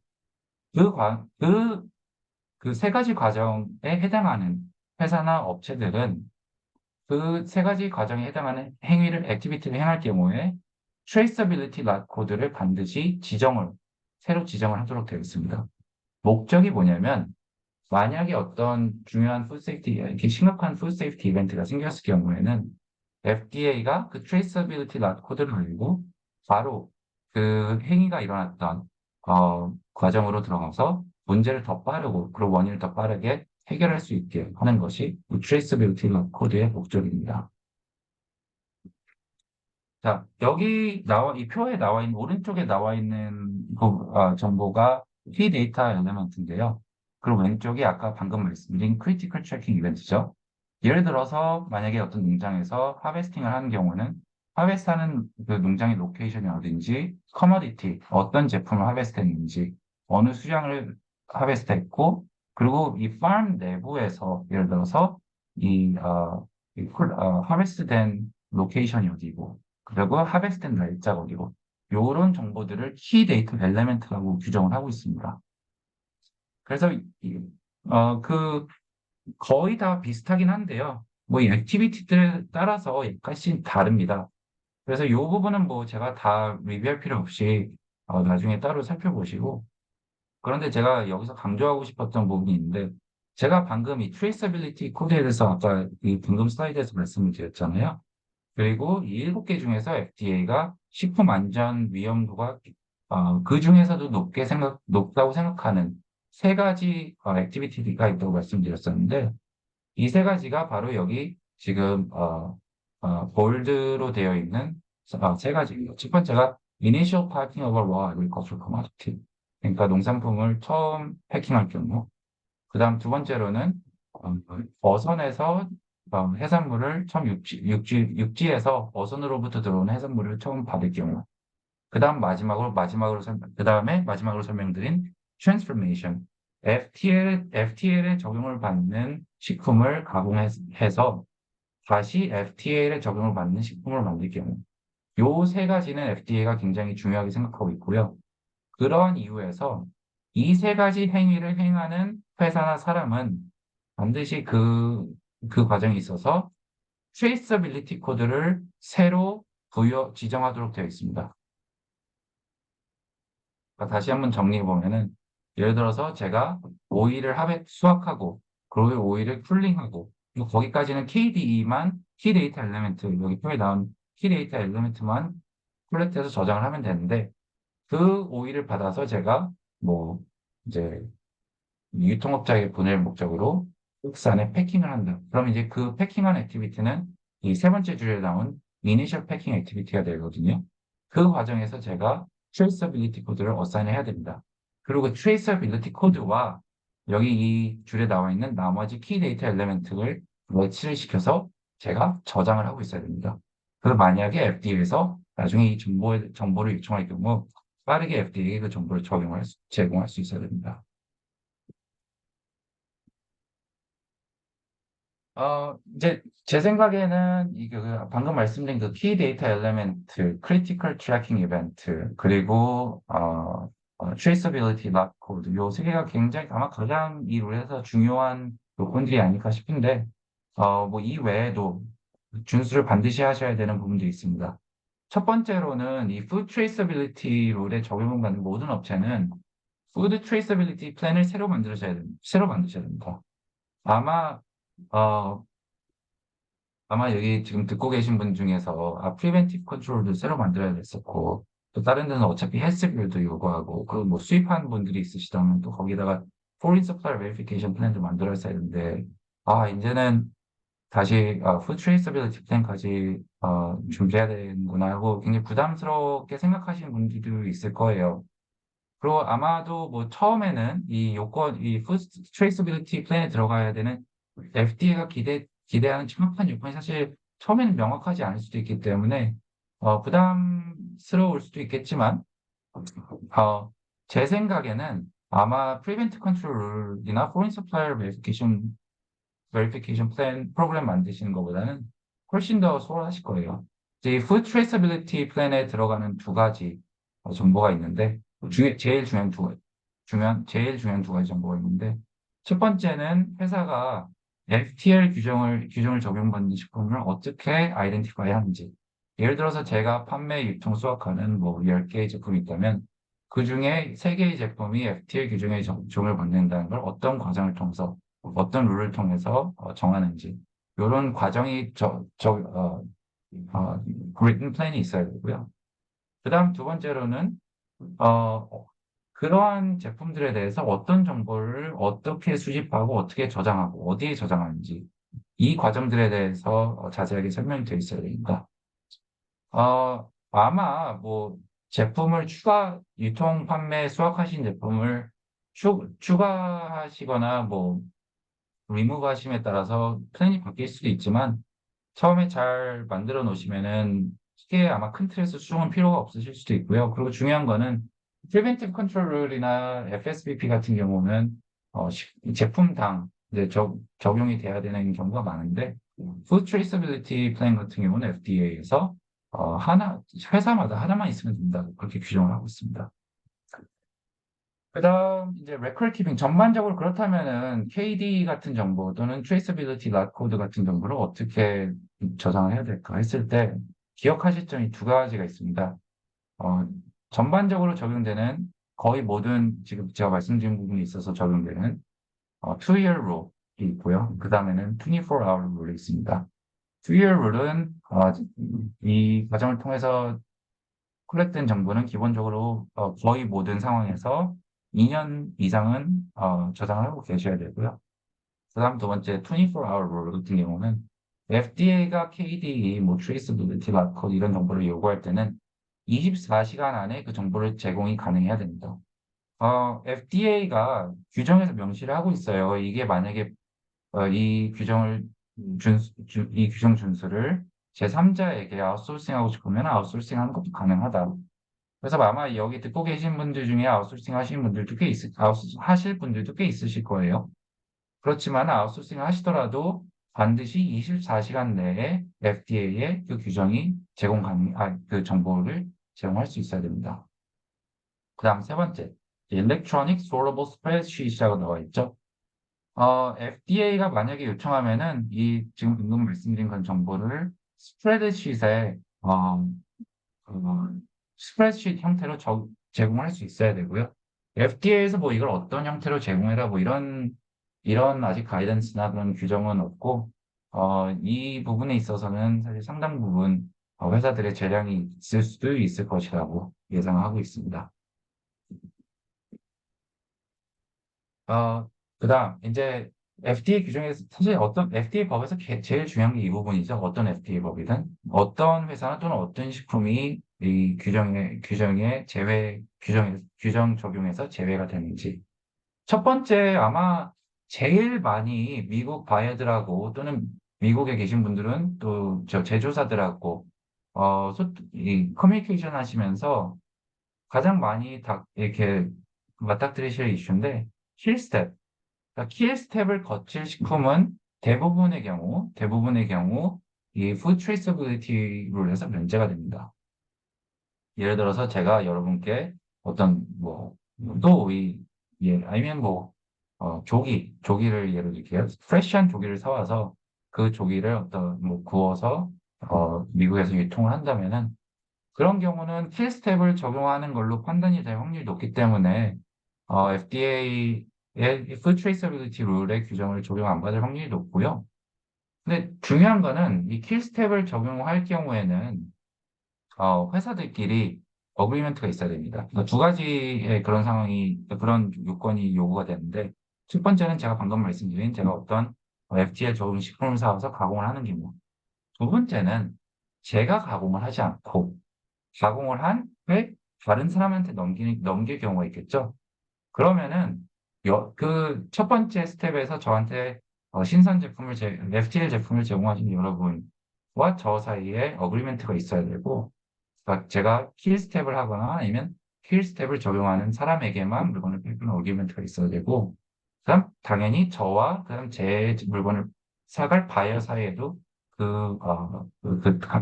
그 3가지 과정에 해당하는 회사나 업체들은 그 3가지 과정에 해당하는 액티비티를 행할 경우에 트레이서빌리티 랏 코드를 반드시 새로 지정을 하도록 되어 있습니다. 목적이 뭐냐면 만약에 어떤 중요한 이렇게 심각한 푸드 세이프티 이벤트가 생겼을 경우에는 FDA가 그 트레이서빌리티 랏 코드를 알고 바로 그 행위가 일어났던 과정으로 들어가서 문제를 더 빠르고 그리고 원인을 더 빠르게 해결할 수 있게 하는 것이 트레이서빌리티 랏 코드의 목적입니다. 자, 이 표에 나와 있는, 오른쪽에 나와 있는 정보가 키 데이터 엘리먼트인데요. 그리고 왼쪽이 아까 방금 말씀드린 크리티컬 트래킹 이벤트죠. 예를 들어서 만약에 어떤 농장에서 하베스팅을 하는 경우는 하베스트하는 그 농장의 로케이션이 어딘지, 커머디티, 어떤 제품을 하베스트했는지, 어느 수량을 하베스트했고, 그리고 이 farm 내부에서 예를 들어서 하베스트된 로케이션이 어디고, 그리고 하베스트된 날짜가 어디고, 요런 정보들을 키 데이터 엘리멘트라고 규정을 하고 있습니다. 그래서 거의 다 비슷하긴 한데요. 뭐 이 액티비티들에 따라서 약간씩 다릅니다. 그래서 이 부분은 뭐 제가 다 리뷰할 필요 없이 나중에 따로 살펴보시고 그런데 제가 여기서 강조하고 싶었던 부분이 있는데 제가 방금 이 트레이서빌리티 코드에 대해서 아까 이 방금 슬라이드에서 말씀을 드렸잖아요. 그리고 이 7개 중에서 FDA가 식품 안전 위험도가 그 중에서도 높다고 생각하는 3가지 액티비티가 있다고 말씀드렸었는데 이 3가지가 바로 여기 지금 볼드로 되어 있는 3가지입니다. 첫 번째가 Initial Packing of a Raw Agricultural Commodity. 그러니까 농산품을 처음 패킹할 경우. 그 다음 2번째로는 어선에서 해산물을 처음 육지에서 어선으로부터 들어오는 해산물을 처음 받을 경우. 그 다음에 마지막으로 설명드린 Transformation. FTL에 적용을 받는 식품을 가공해서 다시 FTA에 적용을 받는 식품을 만들 경우. 요 3가지는 FDA가 굉장히 중요하게 생각하고 있고요. 그러한 이유에서 이 3가지 행위를 행하는 회사나 사람은 반드시 그 과정에 있어서 트레이서빌리티 코드를 새로 지정하도록 되어 있습니다. 그러니까 다시 한번 정리해 보면은 예를 들어서 제가 오일을 수확하고 그리고 오일을 쿨링하고 그리고 거기까지는 KDE만 키 데이터 엘리멘트 여기 표에 나온 키 데이터 엘리멘트만 콜렉트해서 저장을 하면 되는데 그 오일을 받아서 제가 뭐 이제 유통업자에게 보낼 목적으로 국산에 패킹을 한다. 그럼 이제 그 패킹한 액티비티는 이 3번째 줄에 나온 이니셜 패킹 액티비티가 되거든요. 그 과정에서 제가 트레이서빌리티 코드를 어사인해야 됩니다. 그리고 트레이서빌리티 코드와 여기 이 줄에 나와 있는 나머지 키 데이터 엘리멘트를 매치를 시켜서 제가 저장을 하고 있어야 됩니다. 그래서 만약에 FDA에서 나중에 이 정보를 요청할 경우 빠르게 FDA에 그 정보를 제공할 수 있어야 됩니다. 이제 제 생각에는 방금 말씀드린 그 키 데이터 엘리멘트, 크리티컬 트래킹 이벤트, 그리고 트레이서빌리티 랏 코드 요 3개가 굉장히 아마 가장 이 룰에서 중요한 요건들이 아닐까 싶은데 뭐 이 외에도 준수를 반드시 하셔야 되는 부분들이 있습니다. 첫 번째로는 이 푸드 트레이서빌리티 룰에 적용을 받는 모든 업체는 푸드 트레이서빌리티 플랜을 새로 만드셔야 됩니다. 아마 어, 아마 여기 지금 듣고 계신 분 중에서 프리벤티브 컨트롤도 새로 만들어야 됐었고 또 다른 데는 어차피 헬스비율도 요구하고 그리고 뭐 수입하는 분들이 있으시다면 또 거기다가 foreign supply verification 플랜도 만들어야 되는데 이제는 다시 food traceability 플랜까지 준비해야 되는구나 하고 굉장히 부담스럽게 생각하시는 분들도 있을 거예요. 그리고 아마도 뭐 처음에는 이 food traceability 플랜에 들어가야 되는 FDA가 기대하는 정확한 요건이 사실 처음에는 명확하지 않을 수도 있기 때문에 부담스러울 수도 있겠지만 어, 제 생각에는 아마 Prevent Control 룰이나 Foreign Supplier Verification Plan 프로그램 만드시는 것보다는 훨씬 더 수월하실 거예요. 이제 이 Food Traceability Plan에 들어가는 두 가지 정보가 있는데 제일 중요한 두 가지 정보가 있는데 첫 번째는 회사가 FTL 규정을 적용받는 식품을 어떻게 아이덴티파이 하는지. 예를 들어서 제가 판매, 유통, 수확하는 뭐 10개의 제품이 있다면 그 중에 3개의 제품이 FTL 규정에 적용을 받는다는 걸 어떤 과정을 통해서 어떤 룰을 통해서 정하는지 이런 과정이 written plan이 있어야 되고요. 그다음 두 번째로는 어, 그러한 제품들에 대해서 어떤 정보를 어떻게 수집하고 어떻게 저장하고 어디에 저장하는지 이 과정들에 대해서 자세하게 설명이 되어 있어야 됩니다. 아마 뭐 제품을 유통, 판매, 수확하신 제품을 추가하시거나 뭐 리무브 하심에 따라서 플랜이 바뀔 수도 있지만 처음에 잘 만들어 놓으시면은 크게 아마 큰 틀에서 수정은 필요가 없으실 수도 있고요. 그리고 중요한 거는 Preventive Control이나 FSBP 같은 경우는 제품당 이제 적용이 돼야 되는 경우가 많은데 Food Traceability Plan 같은 경우는 FDA에서 회사마다 하나만 있으면 된다고 그렇게 규정을 하고 있습니다. 그다음 이제 레코드 키핑 전반적으로 그렇다면은 KD 같은 정보 또는 트레이서빌리티 락 코드 같은 정보를 어떻게 저장을 해야 될까 했을 때 기억하실 점이 두 가지가 있습니다. 어, 전반적으로 적용되는 거의 모든 지금 제가 말씀드린 부분에 있어서 적용되는 two-year rule이 있고요. 그 다음에는 24-hour rule이 있습니다. two-year rule은 이 과정을 통해서 콜렉된 정보는 기본적으로 거의 모든 상황에서 2년 이상은 저장을 하고 계셔야 되고요. 그다음 두 번째 24-hour rule 같은 경우는 FDA가 KDE, 뭐 traceability, barcode 이런 정보를 요구할 때는 24시간 안에 그 정보를 제공이 가능해야 됩니다. FDA가 규정에서 명시를 하고 있어요. 이게 만약에 이 규정 준수를 제3자에게 아웃소싱하고 싶으면 아웃소싱하는 것도 가능하다. 그래서 아마 여기 듣고 계신 분들 중에 아웃소싱 하시는 분들도 아웃소싱 하실 분들도 꽤 있으실 거예요. 그렇지만 아웃소싱 하시더라도 반드시 24시간 내에 FDA에 그 그 정보를 제공할 수 있어야 됩니다. 그 다음 세 번째, Electronic Sortable Spreadsheet이라고 나와 있죠. FDA가 만약에 요청하면은 지금 방금 말씀드린 그런 정보를 스프레드시트에 스프레드시트 형태로 제공할 수 있어야 되고요. FDA에서 뭐 이걸 어떤 형태로 제공해라 뭐 이런 아직 가이던스나 그런 규정은 없고 이 부분에 있어서는 사실 상당 부분 회사들의 재량이 있을 수도 있을 것이라고 예상하고 있습니다. 그다음 이제 FDA 규정에서 사실 어떤 FDA 법에서 제일 중요한 게 이 부분이죠. 어떤 FDA 법이든 어떤 회사나 또는 어떤 식품이 이 규정에 규정 적용에서 제외가 되는지. 첫 번째 아마 제일 많이 미국 바이어들하고 또는 미국에 계신 분들은 또 저 제조사들하고 이 커뮤니케이션 하시면서 가장 많이 이렇게 맞닥뜨리실 이슈인데 킬 스텝. 그러니까 킬 스텝을 거칠 식품은 대부분의 경우 이 푸드 트레이서빌리티 룰에서 면제가 됩니다. 예를 들어서 제가 여러분께 어떤 아니면 조기를 예를 들게요. 프레시한 조기를 사와서 그 조기를 구워서 미국에서 유통을 한다면은 그런 경우는 킬 스텝을 적용하는 걸로 판단이 될 확률이 높기 때문에 FDA 이 푸드 트레이서빌리티 룰의 규정을 적용 안 받을 확률이 높고요. 근데 중요한 거는 이 킬스텝을 적용할 경우에는 회사들끼리 어그리먼트가 있어야 됩니다. 그러니까 두 가지의 그런 상황이, 그런 요건이 요구가 되는데, 첫 번째는 제가 방금 말씀드린 제가 어떤 FTL 적용 식품을 사와서 가공을 하는 경우. 두 번째는 제가 가공을 하지 않고 가공을 한 회 다른 사람한테 넘길 경우가 있겠죠. 그러면은 그 첫 번째 스텝에서 저한테 신선 제품을 FTL 제품을 제공하신 여러분과 저 사이에 어그리먼트가 있어야 되고, 그러니까 제가 킬 스텝을 하거나 아니면 킬 스텝을 적용하는 사람에게만 물건을 팔는 어그리먼트가 있어야 되고, 그다음 당연히 저와 그다음 제 물건을 사갈 바이어 사이에도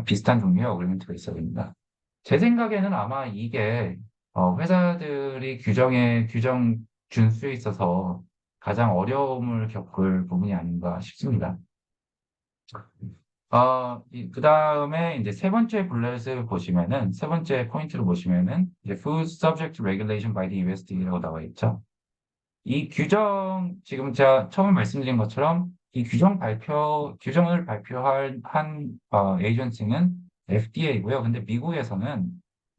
비슷한 종류의 어그리먼트가 있어야 됩니다. 제 생각에는 아마 이게 회사들이 규정 준수에 있어서 가장 어려움을 겪을 부분이 아닌가 싶습니다. 그 다음에 이제 세 번째 블렛을 보시면은, 세 번째 포인트를 보시면은, 이제 Food Subject to Regulation by the USDA라고 나와 있죠. 이 규정, 지금 제가 처음에 말씀드린 것처럼, 이 규정을 발표할 에이전시는 FDA고요. 근데 미국에서는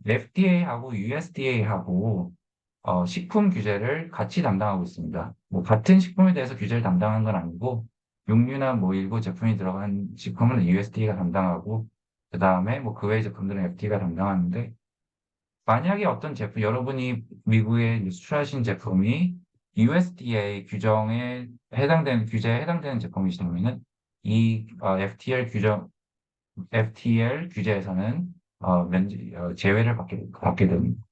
FDA하고 USDA하고 식품 규제를 같이 담당하고 있습니다. 뭐 같은 식품에 대해서 규제를 담당하는 건 아니고, 육류나 뭐 일부 제품이 들어간 식품은 USDA가 담당하고, 그 다음에 뭐 그 외의 제품들은 FDA가 담당하는데, 만약에 어떤 제품, 여러분이 미국에 수출하신 제품이 USDA 규제에 해당되는 제품이시라면은, 이 FTL 규제에서는 제외를 받게 됩니다.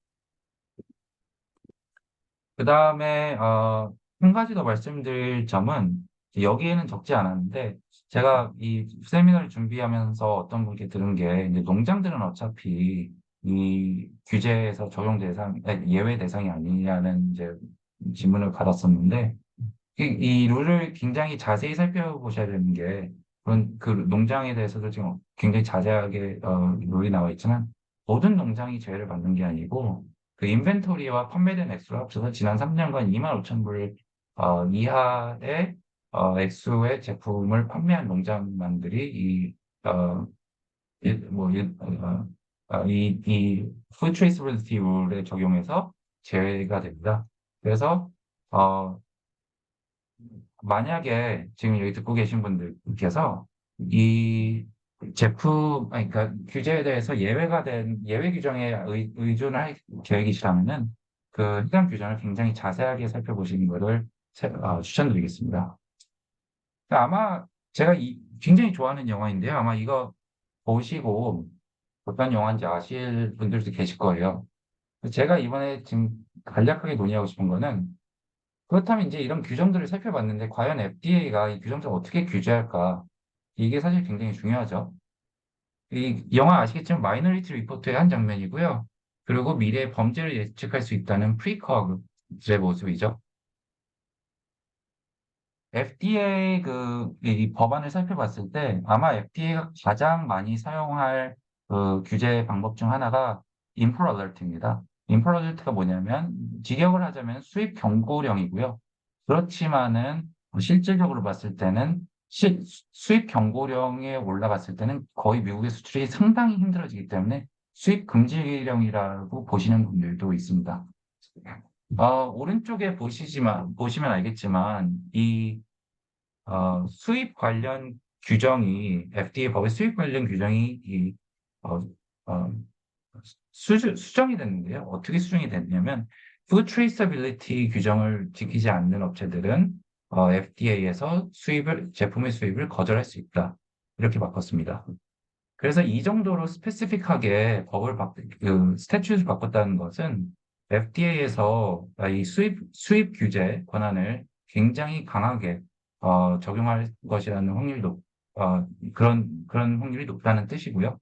그 다음에, 한 가지 더 말씀드릴 점은, 여기에는 적지 않았는데, 제가 이 세미나를 준비하면서 어떤 분께 들은 게, 이제 농장들은 어차피 이 규제에서 예외 대상이 아니냐는 이제 질문을 받았었는데, 이 룰을 굉장히 자세히 살펴보셔야 되는 게, 그 농장에 대해서도 지금 굉장히 자세하게 룰이 나와 있지만, 모든 농장이 제외를 받는 게 아니고, 그 인벤토리와 판매된 액수를 합쳐서 지난 3년간 25,000불 이하의 액수의 제품을 판매한 농장만들이 어, 이 Food Traceability 룰에 적용해서 제외가 됩니다. 그래서 어, 만약에 지금 여기 듣고 계신 분들께서 이 그러니까 규제에 대해서 예외 규정에 의존할 계획이시라면은 그 해당 규정을 굉장히 자세하게 살펴보시는 것을 추천드리겠습니다. 아마 제가 굉장히 좋아하는 영화인데요. 아마 이거 보시고 어떤 영화인지 아실 분들도 계실 거예요. 제가 이번에 지금 간략하게 논의하고 싶은 거는, 그렇다면 이제 이런 규정들을 살펴봤는데 과연 FDA가 이 규정들을 어떻게 규제할까? 이게 사실 굉장히 중요하죠. 이 영화 아시겠지만 마이너리티 리포트의 한 장면이고요. 그리고 미래의 범죄를 예측할 수 있다는 프리커그의 모습이죠. FDA 이 법안을 살펴봤을 때 아마 FDA가 가장 많이 사용할 그 규제 방법 중 하나가 인풀 얼러트입니다. 인풀 얼러트가 뭐냐면 직역을 하자면 수입 경고령이고요. 그렇지만은 실질적으로 봤을 때는 수입 경고령에 올라갔을 때는 거의 미국의 수출이 상당히 힘들어지기 때문에 수입 금지령이라고 보시는 분들도 있습니다. 오른쪽에 보시면 알겠지만, 수입 관련 FDA 법의 수입 관련 규정이, 어, 어, 수정이 됐는데요. 어떻게 수정이 됐냐면, Food Traceability 규정을 지키지 않는 업체들은, FDA에서 제품의 수입을 거절할 수 있다. 이렇게 바꿨습니다. 그래서 이 정도로 스페시픽하게 스태츄를 바꿨다는 것은 FDA에서 이 수입 규제 권한을 굉장히 강하게 적용할 것이라는 그런 확률이 높다는 뜻이고요.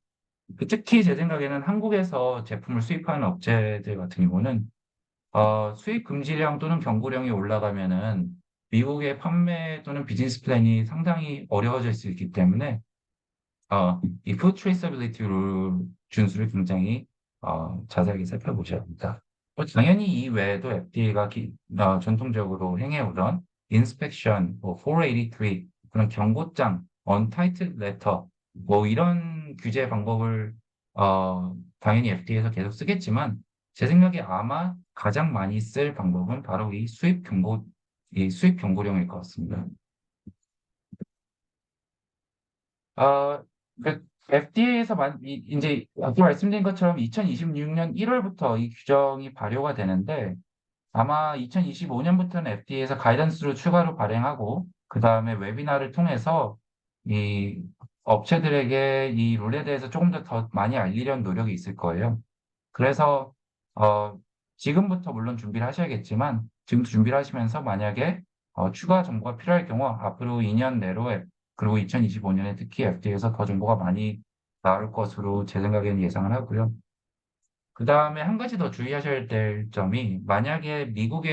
특히 제 생각에는 한국에서 제품을 수입하는 업체들 같은 경우는 수입 금지령 또는 경고령이 올라가면은 미국의 판매 또는 비즈니스 플랜이 상당히 어려워질 수 있기 때문에 이 푸드 트레이서빌리티 룰 준수를 굉장히 자세하게 살펴보셔야 합니다. 당연히 이 외에도 FDA가 전통적으로 행해오던 inspection, 뭐 483 그런 경고장, untitled letter 뭐 이런 규제 방법을 당연히 FDA에서 계속 쓰겠지만 제 생각에 아마 가장 많이 쓸 방법은 바로 이 수입 경고령일 것 같습니다. FDA에서 이제 아까 말씀드린 것처럼 2026년 1월부터 이 규정이 발효가 되는데 아마 2025년부터는 FDA에서 가이던스를 추가로 발행하고 그 다음에 웨비나를 통해서 이 업체들에게 이 룰에 대해서 조금 더 많이 알리려는 노력이 있을 거예요. 그래서 어, 지금부터 물론 준비를 하셔야겠지만 지금부터 준비를 하시면서 만약에 추가 정보가 필요할 경우 앞으로 2년 내로 그리고 2025년에 특히 FDA에서 더 정보가 많이 나올 것으로 제 생각에는 예상을 하고요. 그 다음에 한 가지 더 주의하셔야 될 점이 만약에 미국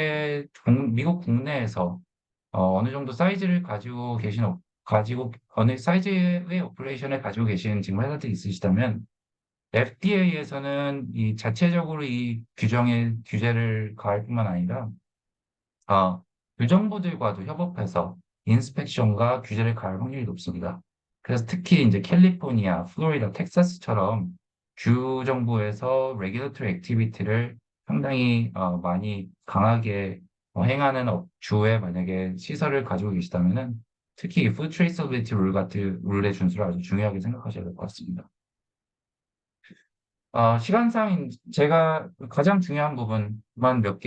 국내에서 어느 정도 사이즈를 가지고 어느 사이즈의 오퍼레이션을 가지고 계신 지금 회사들이 있으시다면 FDA에서는 이 자체적으로 이 규제를 가할 뿐만 아니라 교정부들과도 협업해서 인스펙션과 규제를 가할 확률이 높습니다. 그래서 특히 이제 캘리포니아, 플로리다, 텍사스처럼 주정부에서 레귤레토리 액티비티를 상당히 많이 강하게 행하는 주에 만약에 시설을 가지고 계시다면은 특히 이 푸드 트레이서빌리티 룰 같은 룰의 준수를 아주 중요하게 생각하셔야 될 것 같습니다. 시간상 제가 가장 중요한 부분만 몇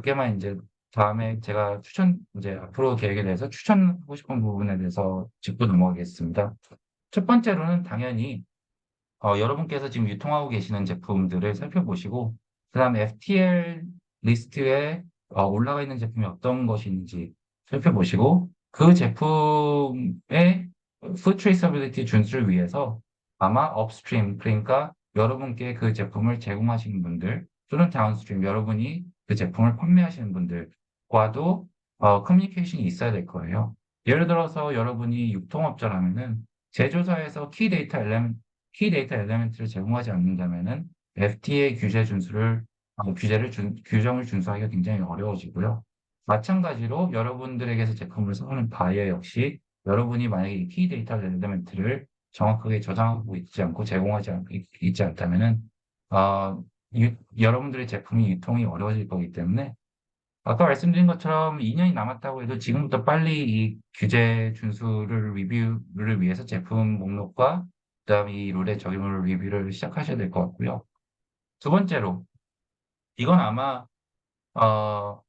개만 이제 다음에 제가 이제 앞으로 계획에 대해서 추천하고 싶은 부분에 대해서 짚고 넘어가겠습니다. 첫 번째로는 당연히 여러분께서 지금 유통하고 계시는 제품들을 살펴보시고, 그 다음에 FTL 리스트에 올라가 있는 제품이 어떤 것인지 살펴보시고, 그 제품의 푸드 트레이서빌리티 준수를 위해서 아마 업스트림, 그러니까 여러분께 그 제품을 제공하시는 분들, 또는 다운스트림, 여러분이 그 제품을 판매하시는 분들과도 커뮤니케이션이 있어야 될 거예요. 예를 들어서 여러분이 유통업자라면은 제조사에서 키 데이터 엘리멘트를 제공하지 않는다면은 FTA 규정을 준수하기가 굉장히 어려워지고요. 마찬가지로 여러분들에게서 제품을 사는 바이어 역시 여러분이 만약에 이 키 데이터 엘리멘트를 정확하게 저장하고 있지 않다면은 어, 여러분들의 제품이 유통이 어려워질 거기 때문에 아까 말씀드린 것처럼 2년이 남았다고 해도 지금부터 빨리 이 규제 준수를 리뷰를 위해서 제품 목록과 그다음에 이 룰의 적용을 리뷰를 시작하셔야 될 것 같고요. 두 번째로 이건 아마 어,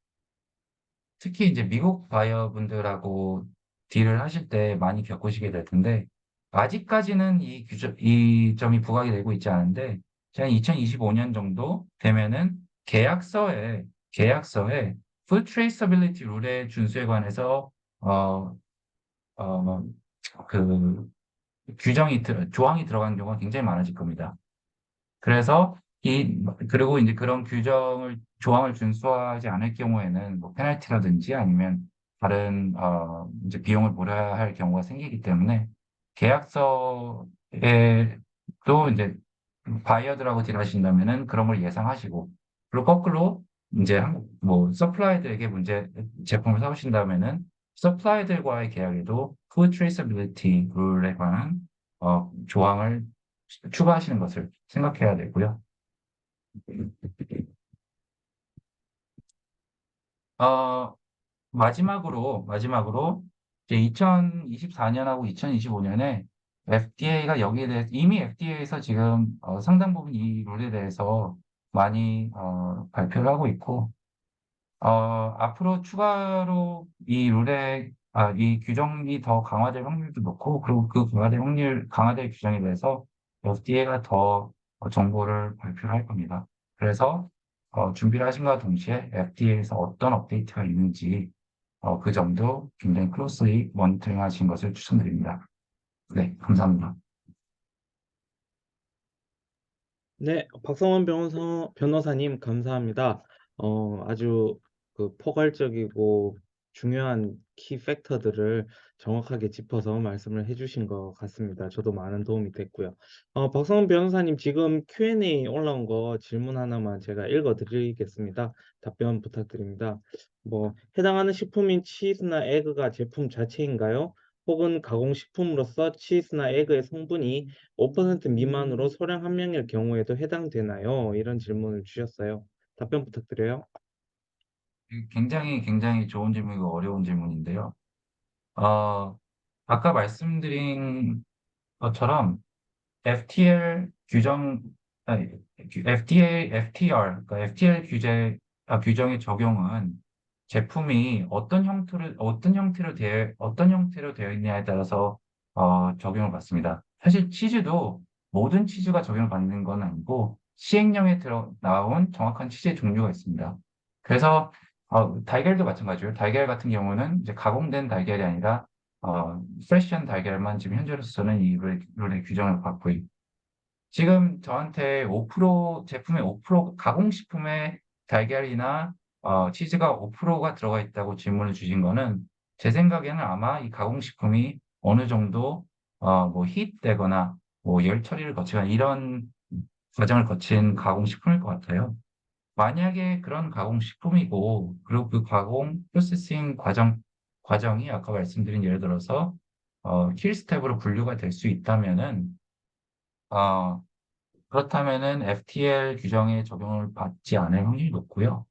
특히 이제 미국 바이어분들하고 딜을 하실 때 많이 겪으시게 될 텐데 아직까지는 이 점이 부각이 되고 있지 않은데 제가 2025년 정도 되면은 계약서에 Food Traceability 룰의 준수에 관해서 어, 어, 그 조항이 들어가는 경우가 굉장히 많아질 겁니다. 그래서 그리고 이제 그런 조항을 준수하지 않을 경우에는 뭐 페널티라든지 아니면 다른, 이제 비용을 물어야 할 경우가 생기기 때문에 계약서에도 이제 바이어들하고 딜하신다면은 그런 걸 예상하시고, 그리고 거꾸로 이제 서플라이들에게 제품을 사오신다면은 서플라이들과의 계약에도 푸드 트레이서빌리티 룰에 관한 조항을 추가하시는 것을 생각해야 되고요. 어, 마지막으로 이제 2024년하고 2025년에 FDA가 여기에 대해서 이미 FDA에서 지금 상당 부분 이 룰에 대해서 많이 발표를 하고 있고 앞으로 추가로 이 규정이 더 강화될 확률도 높고, 그리고 그 강화될 규정에 대해서 FDA가 더 정보를 발표를 할 겁니다. 그래서 준비를 하신과 동시에 FDA에서 어떤 업데이트가 있는지 그 점도 굉장히 클로스리 모니터링 하신 것을 추천드립니다. 네, 감사합니다. 네, 박성원 변호사님 감사합니다. 아주 그 포괄적이고 중요한 키 팩터들을 정확하게 짚어서 말씀을 해주신 것 같습니다. 저도 많은 도움이 됐고요. 박성훈 변호사님 지금 Q&A 올라온 거 질문 하나만 제가 읽어 드리겠습니다. 답변 부탁드립니다. 뭐 해당하는 식품인 치즈나 에그가 제품 자체인가요? 혹은 가공식품으로서 치즈나 에그의 성분이 5% 미만으로 소량 함량일 경우에도 해당되나요? 이런 질문을 주셨어요. 답변 부탁드려요. 굉장히 좋은 질문이고 어려운 질문인데요. 어, 아까 말씀드린 것처럼 FTL 규정, 아니, 그러니까 FTL 규정의 적용은 제품이 어떤 형태로 되어 있냐에 따라서 적용을 받습니다. 사실 치즈도 모든 치즈가 적용을 받는 건 아니고 시행령에 나온 정확한 치즈의 종류가 있습니다. 그래서 달걀도 마찬가지예요. 달걀 같은 경우는 이제 가공된 달걀이 아니라 프레시한 달걀만 지금 현재로서는 이 룰의 규정을 받고 지금 저한테 5% 제품의 5% 가공식품에 달걀이나 치즈가 5%가 들어가 있다고 질문을 주신 거는 제 생각에는 아마 이 가공식품이 어느 정도 뭐 희입되거나 뭐 열 처리를 거치거나 이런 과정을 거친 가공식품일 것 같아요. 만약에 그런 가공식품이고 그리고 그 가공 프로세싱 과정이 아까 말씀드린 예를 들어서 킬 스텝으로 분류가 될 수 있다면은 어, 그렇다면은 FTL 규정에 적용을 받지 않을 확률이 높고요.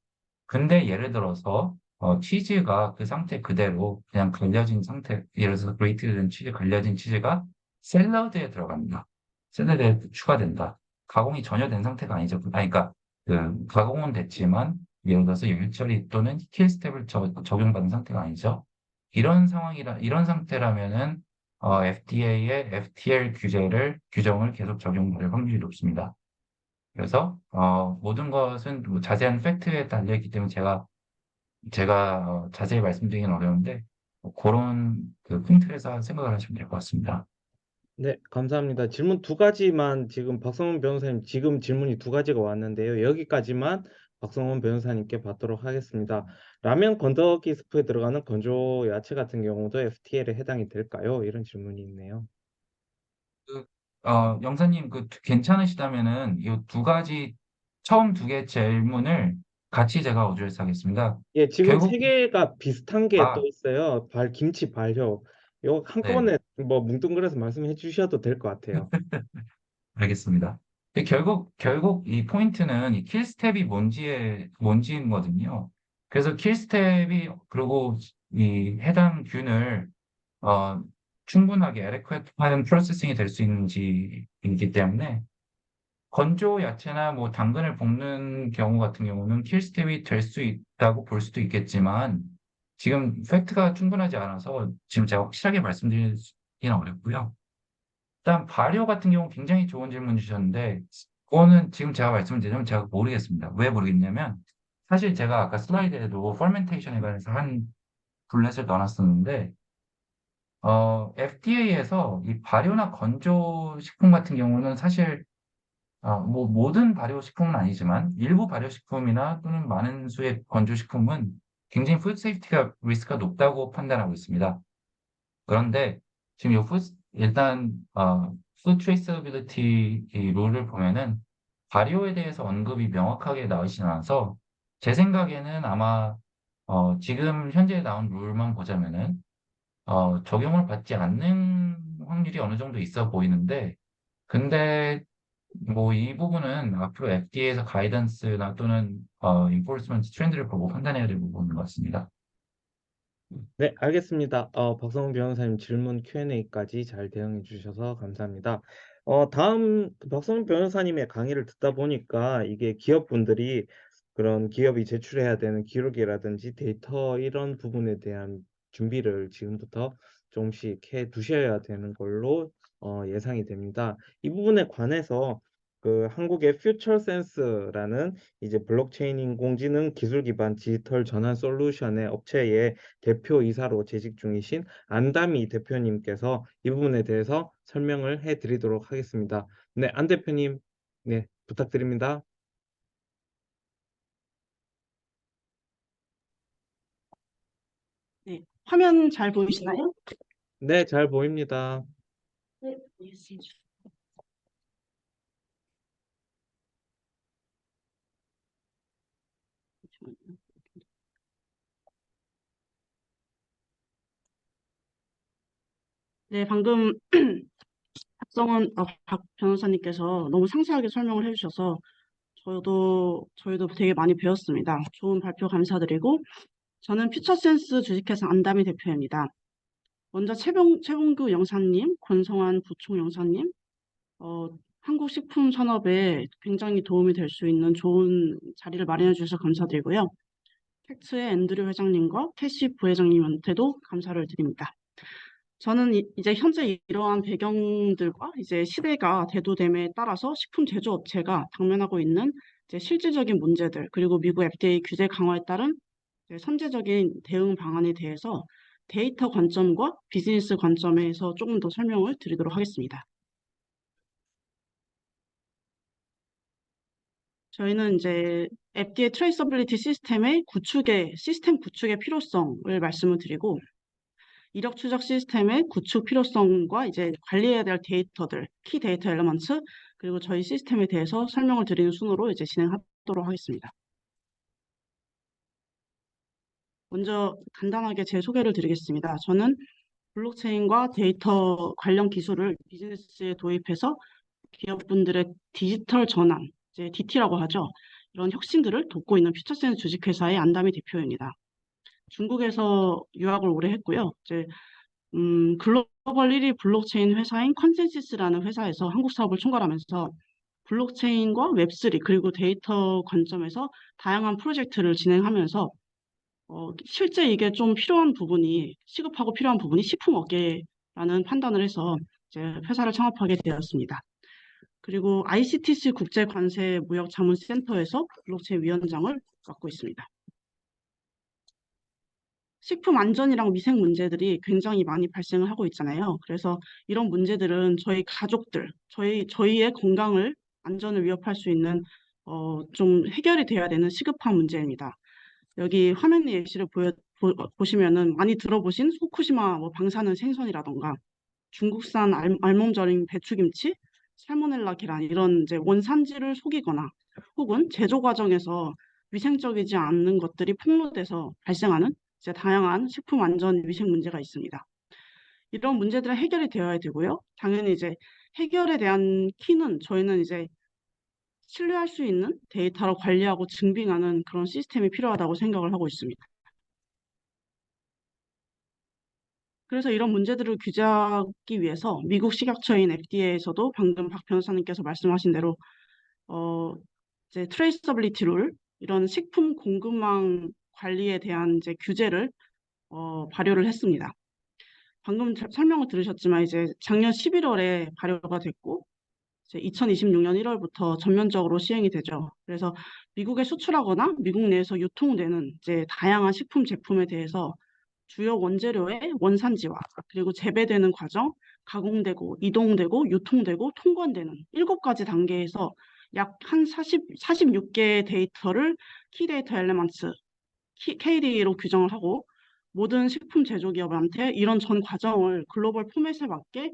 근데 예를 들어서 치즈가 그 상태 그대로 그냥 갈려진 상태, 예를 들어서 그레이트된 치즈, 갈려진 치즈가 샐러드에 들어간다. 샐러드에 추가된다. 가공이 전혀 된 상태가 아니죠. 아니, 그러니까 그 가공은 됐지만 예를 들어서 열처리 또는 킬 스텝을 적용받은 상태가 아니죠. 이런 상태라면은 FDA의 FTL 규정을 계속 적용받을 확률이 높습니다. 그래서 모든 것은 뭐 자세한 팩트에 달려있기 때문에 제가 자세히 말씀드리긴 어려운데 뭐 그런 큰 틀에서 생각을 하시면 될 것 같습니다. 네, 감사합니다. 질문 두 가지만 지금 박성훈 변호사님 지금 질문이 두 가지가 왔는데요. 여기까지만 박성훈 변호사님께 받도록 하겠습니다. 라면 건더기 스프에 들어가는 건조 야채 같은 경우도 FTL에 해당이 될까요? 이런 질문이 있네요. 그, 영사님 괜찮으시다면은 이 두 가지 처음 두 개 질문을 같이 제가 어드레스 하겠습니다. 예, 지금 세 결국 개가 비슷한 게 또 아, 있어요. 김치 발효. 이거 네. 한꺼번에 뭐 뭉뚱그려서 말씀해 주셔도 될 것 같아요. 알겠습니다. 근데 결국 이 포인트는 이 킬 스텝이 뭔지거든요. 그래서 킬 스텝이, 그리고 이 해당 균을, 어, 충분하게 에레쿠에트하는 프로세싱이 될 수 있는지이기 때문에, 건조 야채나 뭐 당근을 볶는 경우 같은 경우는 킬 스텝이 될 수 있다고 볼 수도 있겠지만, 지금 팩트가 충분하지 않아서 지금 제가 확실하게 말씀드리기는 어렵고요. 일단 발효 같은 경우 굉장히 좋은 질문 주셨는데 그거는 지금 제가 말씀드리면 제가 모르겠습니다. 왜 모르겠냐면 사실 제가 아까 슬라이드에도 퍼멘테이션에 관해서 한 블렛을 넣어놨었는데 FDA에서 이 발효나 건조 식품 같은 경우는 사실 뭐 모든 발효식품은 아니지만 일부 발효식품이나 또는 많은 수의 건조식품은 굉장히 푸드 세이프티가 리스크가 높다고 판단하고 있습니다. 그런데 지금 일단 푸드 트레이서빌리티 이 룰을 보면은 발효에 대해서 언급이 명확하게 나오진 않아서 제 생각에는 아마 지금 현재 나온 룰만 보자면은 적용을 받지 않는 확률이 어느 정도 있어 보이는데 근데 뭐 이 부분은 앞으로 FDA에서 가이던스나 또는 인포스먼트 트렌드를 보고 판단해야 될 부분인 것 같습니다. 네, 알겠습니다. 박성훈 변호사님 질문 Q&A까지 잘 대응해 주셔서 감사합니다. 다음 박성훈 변호사님의 강의를 듣다 보니까 이게 기업분들이 그런 기업이 제출해야 되는 기록이라든지 데이터 이런 부분에 대한 준비를 지금부터 조금씩 해 두셔야 되는 걸로 예상이 됩니다. 이 부분에 관해서 그 한국의 퓨처센스라는 이제 블록체인 인공지능 기술 기반 디지털 전환 솔루션의 업체의 대표이사로 재직 중이신 안다미 대표님께서 이 부분에 대해서 설명을 해 드리도록 하겠습니다. 네, 안 대표님, 네, 부탁드립니다. 화면 잘 보이시나요? 네, 잘 보입니다. 네, 알겠습니다. 네, 방금 박 변호사님께서 너무 상세하게 설명을 해주셔서 저희도 되게 많이 배웠습니다. 좋은 발표 감사드리고, 저는 퓨처센스 주식회사 안다미 대표입니다. 먼저 최봉규 영사님, 권성환 부총 영사님, 한국 식품 산업에 굉장히 도움이 될 수 있는 좋은 자리를 마련해 주셔서 감사드리고요. 팩트의 앤드류 회장님과 캐시 부회장님한테도 감사를 드립니다. 저는 이제 현재 이러한 배경들과 이제 시대가 대두됨에 따라서 식품 제조업체가 당면하고 있는 이제 실질적인 문제들, 그리고 미국 FDA 규제 강화에 따른 이제 선제적인 대응 방안에 대해서 데이터 관점과 비즈니스 관점에서 조금 더 설명을 드리도록 하겠습니다. 저희는 이제 FDA 트레이서빌리티 시스템 구축의 필요성을 말씀을 드리고, 이력 추적 시스템의 구축 필요성과 이제 관리해야 될 데이터들, 키 데이터 엘리먼트, 그리고 저희 시스템에 대해서 설명을 드리는 순으로 이제 진행하도록 하겠습니다. 먼저 간단하게 제 소개를 드리겠습니다. 저는 블록체인과 데이터 관련 기술을 비즈니스에 도입해서 기업분들의 디지털 전환, 이제 DT라고 하죠. 이런 혁신들을 돕고 있는 퓨처센스 주식회사의 안다미 대표입니다. 중국에서 유학을 오래 했고요. 이제 글로벌 1위 블록체인 회사인 컨센시스라는 회사에서 한국 사업을 총괄하면서 블록체인과 웹3 그리고 데이터 관점에서 다양한 프로젝트를 진행하면서 실제 이게 좀 시급하고 필요한 부분이 식품업계라는 판단을 해서 이제 회사를 창업하게 되었습니다. 그리고 ICTC 국제관세무역자문센터에서 블록체인 위원장을 맡고 있습니다. 식품 안전이랑 위생 문제들이 굉장히 많이 발생을 하고 있잖아요. 그래서 이런 문제들은 저희 가족들, 저희의 안전을 위협할 수 있는 좀 해결이 돼야 되는 시급한 문제입니다. 여기 화면 예시를 보시면은 많이 들어보신 후쿠시마 방사능 생선이라던가 중국산 알몸절임 배추김치, 살모넬라 계란 이런 이제 원산지를 속이거나 혹은 제조 과정에서 위생적이지 않는 것들이 폭로돼서 발생하는 이제 다양한 식품 안전 위생 문제가 있습니다. 이런 문제들은 해결이 되어야 되고요. 당연히 이제 해결에 대한 키는 저희는 이제 신뢰할 수 있는 데이터로 관리하고 증빙하는 그런 시스템이 필요하다고 생각을 하고 있습니다. 그래서 이런 문제들을 규제하기 위해서 미국 식약처인 FDA에서도 방금 박 변호사님께서 말씀하신 대로 이제 트레이서빌리티 룰 이런 식품 공급망 관리에 대한 이제 규제를 발효를 했습니다. 방금 설명을 들으셨지만 이제 작년 11월에 발효가 됐고 이제 2026년 1월부터 전면적으로 시행이 되죠. 그래서 미국에 수출하거나 미국 내에서 유통되는 이제 다양한 식품 제품에 대해서 주요 원재료의 원산지와 그리고 재배되는 과정, 가공되고 이동되고 유통되고 통관되는 7가지 단계에서 약 한 46개의 데이터를 키데이터 엘리먼트 KD로 규정을 하고 모든 식품 제조 기업한테 이런 전 과정을 글로벌 포맷에 맞게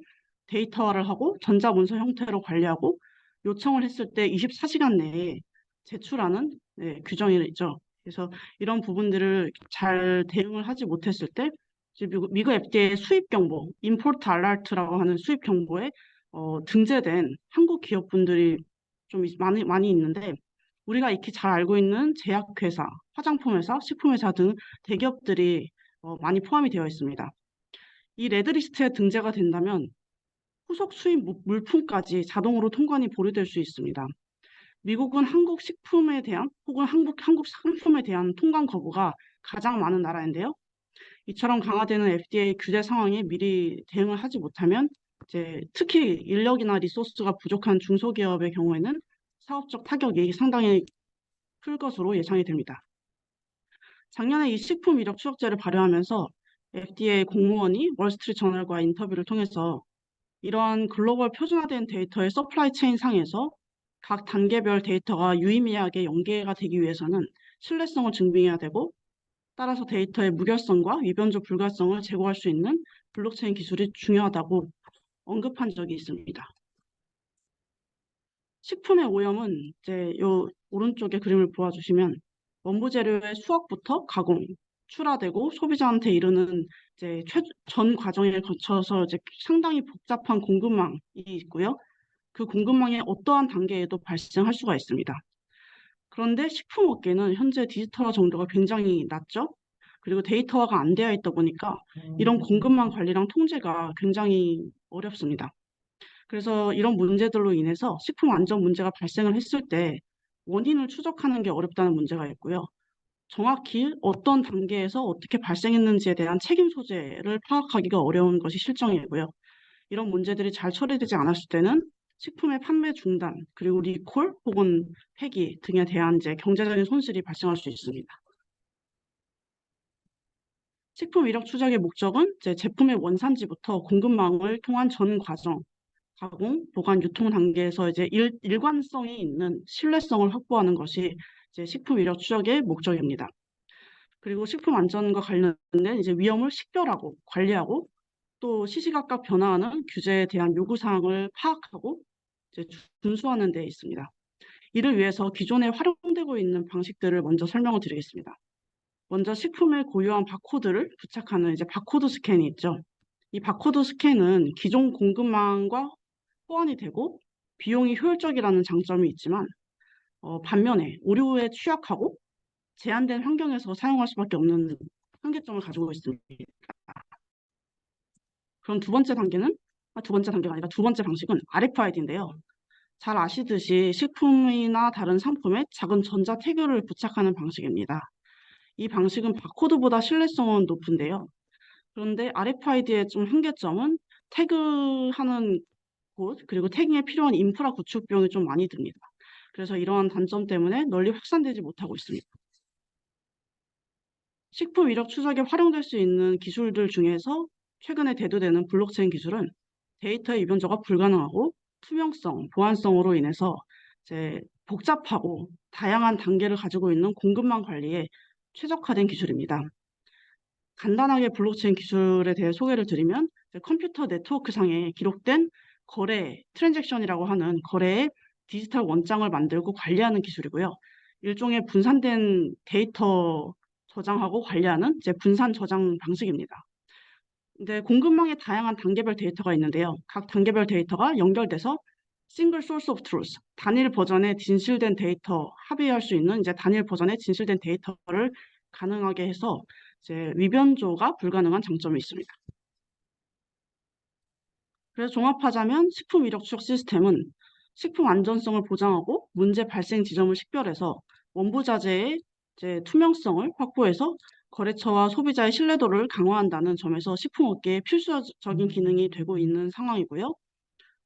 데이터화를 하고 전자문서 형태로 관리하고 요청을 했을 때 24시간 내에 제출하는 규정이 있죠. 그래서 이런 부분들을 잘 대응을 하지 못했을 때 이제 미국 FDA 수입 경보, 임포트 알라트라고 하는 수입 경보에 등재된 한국 기업분들이 좀 많이 있는데 우리가 익히 잘 알고 있는 제약회사, 화장품회사, 식품회사 등 대기업들이 많이 포함이 되어 있습니다. 이 레드리스트에 등재가 된다면 후속 수입 물품까지 자동으로 통관이 보류될 수 있습니다. 미국은 한국 식품에 대한 혹은 한국 상품에 대한 통관 거부가 가장 많은 나라인데요. 이처럼 강화되는 FDA 규제 상황에 미리 대응을 하지 못하면 이제 특히 인력이나 리소스가 부족한 중소기업의 경우에는 사업적 타격이 상당히 클 것으로 예상이 됩니다. 작년에 이 식품 이력 추적제를 발효하면서 FDA 공무원이 월스트리트저널과 인터뷰를 통해서 이러한 글로벌 표준화된 데이터의 서플라이 체인 상에서 각 단계별 데이터가 유의미하게 연계가 되기 위해서는 신뢰성을 증빙해야 되고 따라서 데이터의 무결성과 위변조 불가성을 제고할 수 있는 블록체인 기술이 중요하다고 언급한 적이 있습니다. 식품의 오염은 이제 요 오른쪽에 그림을 보아주시면 원부 재료의 수확부터 가공, 출하되고 소비자한테 이르는 이제 전 과정을 거쳐서 이제 상당히 복잡한 공급망이 있고요. 그 공급망의 어떠한 단계에도 발생할 수가 있습니다. 그런데 식품업계는 현재 디지털화 정도가 굉장히 낮죠. 그리고 데이터화가 안 되어 있다 보니까 이런 공급망 관리랑 통제가 굉장히 어렵습니다. 그래서 이런 문제들로 인해서 식품 안전 문제가 발생을 했을 때 원인을 추적하는 게 어렵다는 문제가 있고요. 정확히 어떤 단계에서 어떻게 발생했는지에 대한 책임 소재를 파악하기가 어려운 것이 실정이고요. 이런 문제들이 잘 처리되지 않았을 때는 식품의 판매 중단, 그리고 리콜 혹은 폐기 등에 대한 이제 경제적인 손실이 발생할 수 있습니다. 식품 이력 추적의 목적은 이제 제품의 원산지부터 공급망을 통한 전 과정, 가공, 보관, 유통 단계에서 이제 일관성이 있는 신뢰성을 확보하는 것이 이제 식품 이력 추적의 목적입니다. 그리고 식품 안전과 관련된 이제 위험을 식별하고 관리하고 또 시시각각 변화하는 규제에 대한 요구 사항을 파악하고 이제 준수하는 데 있습니다. 이를 위해서 기존에 활용되고 있는 방식들을 먼저 설명을 드리겠습니다. 먼저 식품의 고유한 바코드를 부착하는 이제 바코드 스캔이 있죠. 이 바코드 스캔은 기존 공급망과 호환이 되고 비용이 효율적이라는 장점이 있지만 반면에 오류에 취약하고 제한된 환경에서 사용할 수밖에 없는 한계점을 가지고 있습니다. 그럼 두 번째 단계가 아니라 두 번째 방식은 RFID인데요. 잘 아시듯이 식품이나 다른 상품에 작은 전자 태그를 부착하는 방식입니다. 이 방식은 바코드보다 신뢰성은 높은데요. 그런데 RFID의 좀 한계점은 태그하는 곳, 그리고 태깅에 필요한 인프라 구축 비용이 좀 많이 듭니다. 그래서 이러한 단점 때문에 널리 확산되지 못하고 있습니다. 식품 이력 추적에 활용될 수 있는 기술들 중에서 최근에 대두되는 블록체인 기술은 데이터의 위변조가 불가능하고 투명성, 보안성으로 인해서 이제 복잡하고 다양한 단계를 가지고 있는 공급망 관리에 최적화된 기술입니다. 간단하게 블록체인 기술에 대해 소개를 드리면 컴퓨터 네트워크상에 기록된 거래, 트랜잭션이라고 하는 거래의 디지털 원장을 만들고 관리하는 기술이고요. 일종의 분산된 데이터 저장하고 관리하는 이제 분산 저장 방식입니다. 근데 공급망에 다양한 단계별 데이터가 있는데요. 각 단계별 데이터가 연결돼서 싱글 소스 오브 트루스, 단일 버전의 진실된 데이터, 합의할 수 있는 이제 단일 버전의 진실된 데이터를 가능하게 해서 이제 위변조가 불가능한 장점이 있습니다. 그래서 종합하자면 식품 이력 추적 시스템은 식품 안전성을 보장하고 문제 발생 지점을 식별해서 원부자재의 이제 투명성을 확보해서 거래처와 소비자의 신뢰도를 강화한다는 점에서 식품업계의 필수적인 기능이 되고 있는 상황이고요.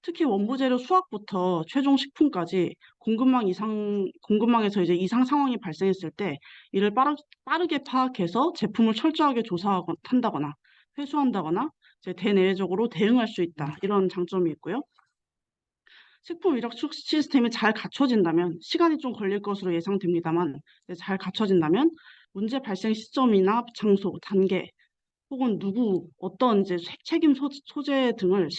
특히 원부 재료 수확부터 최종 식품까지 공급망에서 이제 이상 상황이 발생했을 때 이를 빠르게 파악해서 제품을 철저하게 조사한다거나 회수한다거나 이제 대내외적으로 대응할 수 있다. 이런 장점이 있고요. 식품 이력 추적 시스템이 잘 갖춰진다면 시간이 좀 걸릴 것으로 예상됩니다만 잘 갖춰진다면 문제 발생 시점이나 장소, 단계 혹은 누구, 어떤 이제 책임 소재 등을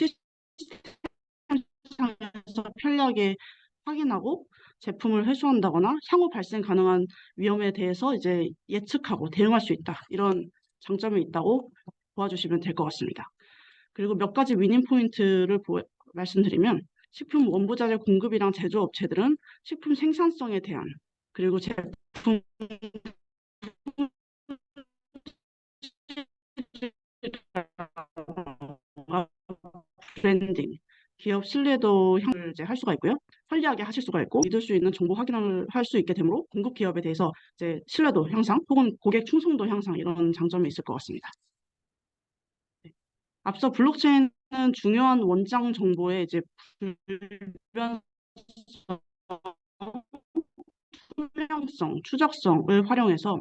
시스템상에서 편리하게 확인하고 제품을 회수한다거나 향후 발생 가능한 위험에 대해서 이제 예측하고 대응할 수 있다. 이런 장점이 있다고 보아주시면 될 것 같습니다. 그리고 몇 가지 위닝 포인트를 말씀드리면 식품 원부자재 공급이랑 제조업체들은 식품 생산성에 대한 그리고 제품 브랜딩, 기업 신뢰도 향을 이제 할 수가 있고요. 편리하게 하실 수가 있고 믿을 수 있는 정보 확인을 할 수 있게 되므로 공급 기업에 대해서 이제 신뢰도 향상 혹은 고객 충성도 향상 이런 장점이 있을 것 같습니다. 앞서 블록체인은 중요한 원장 정보의 이제 불변성, 투명성, 추적성을 활용해서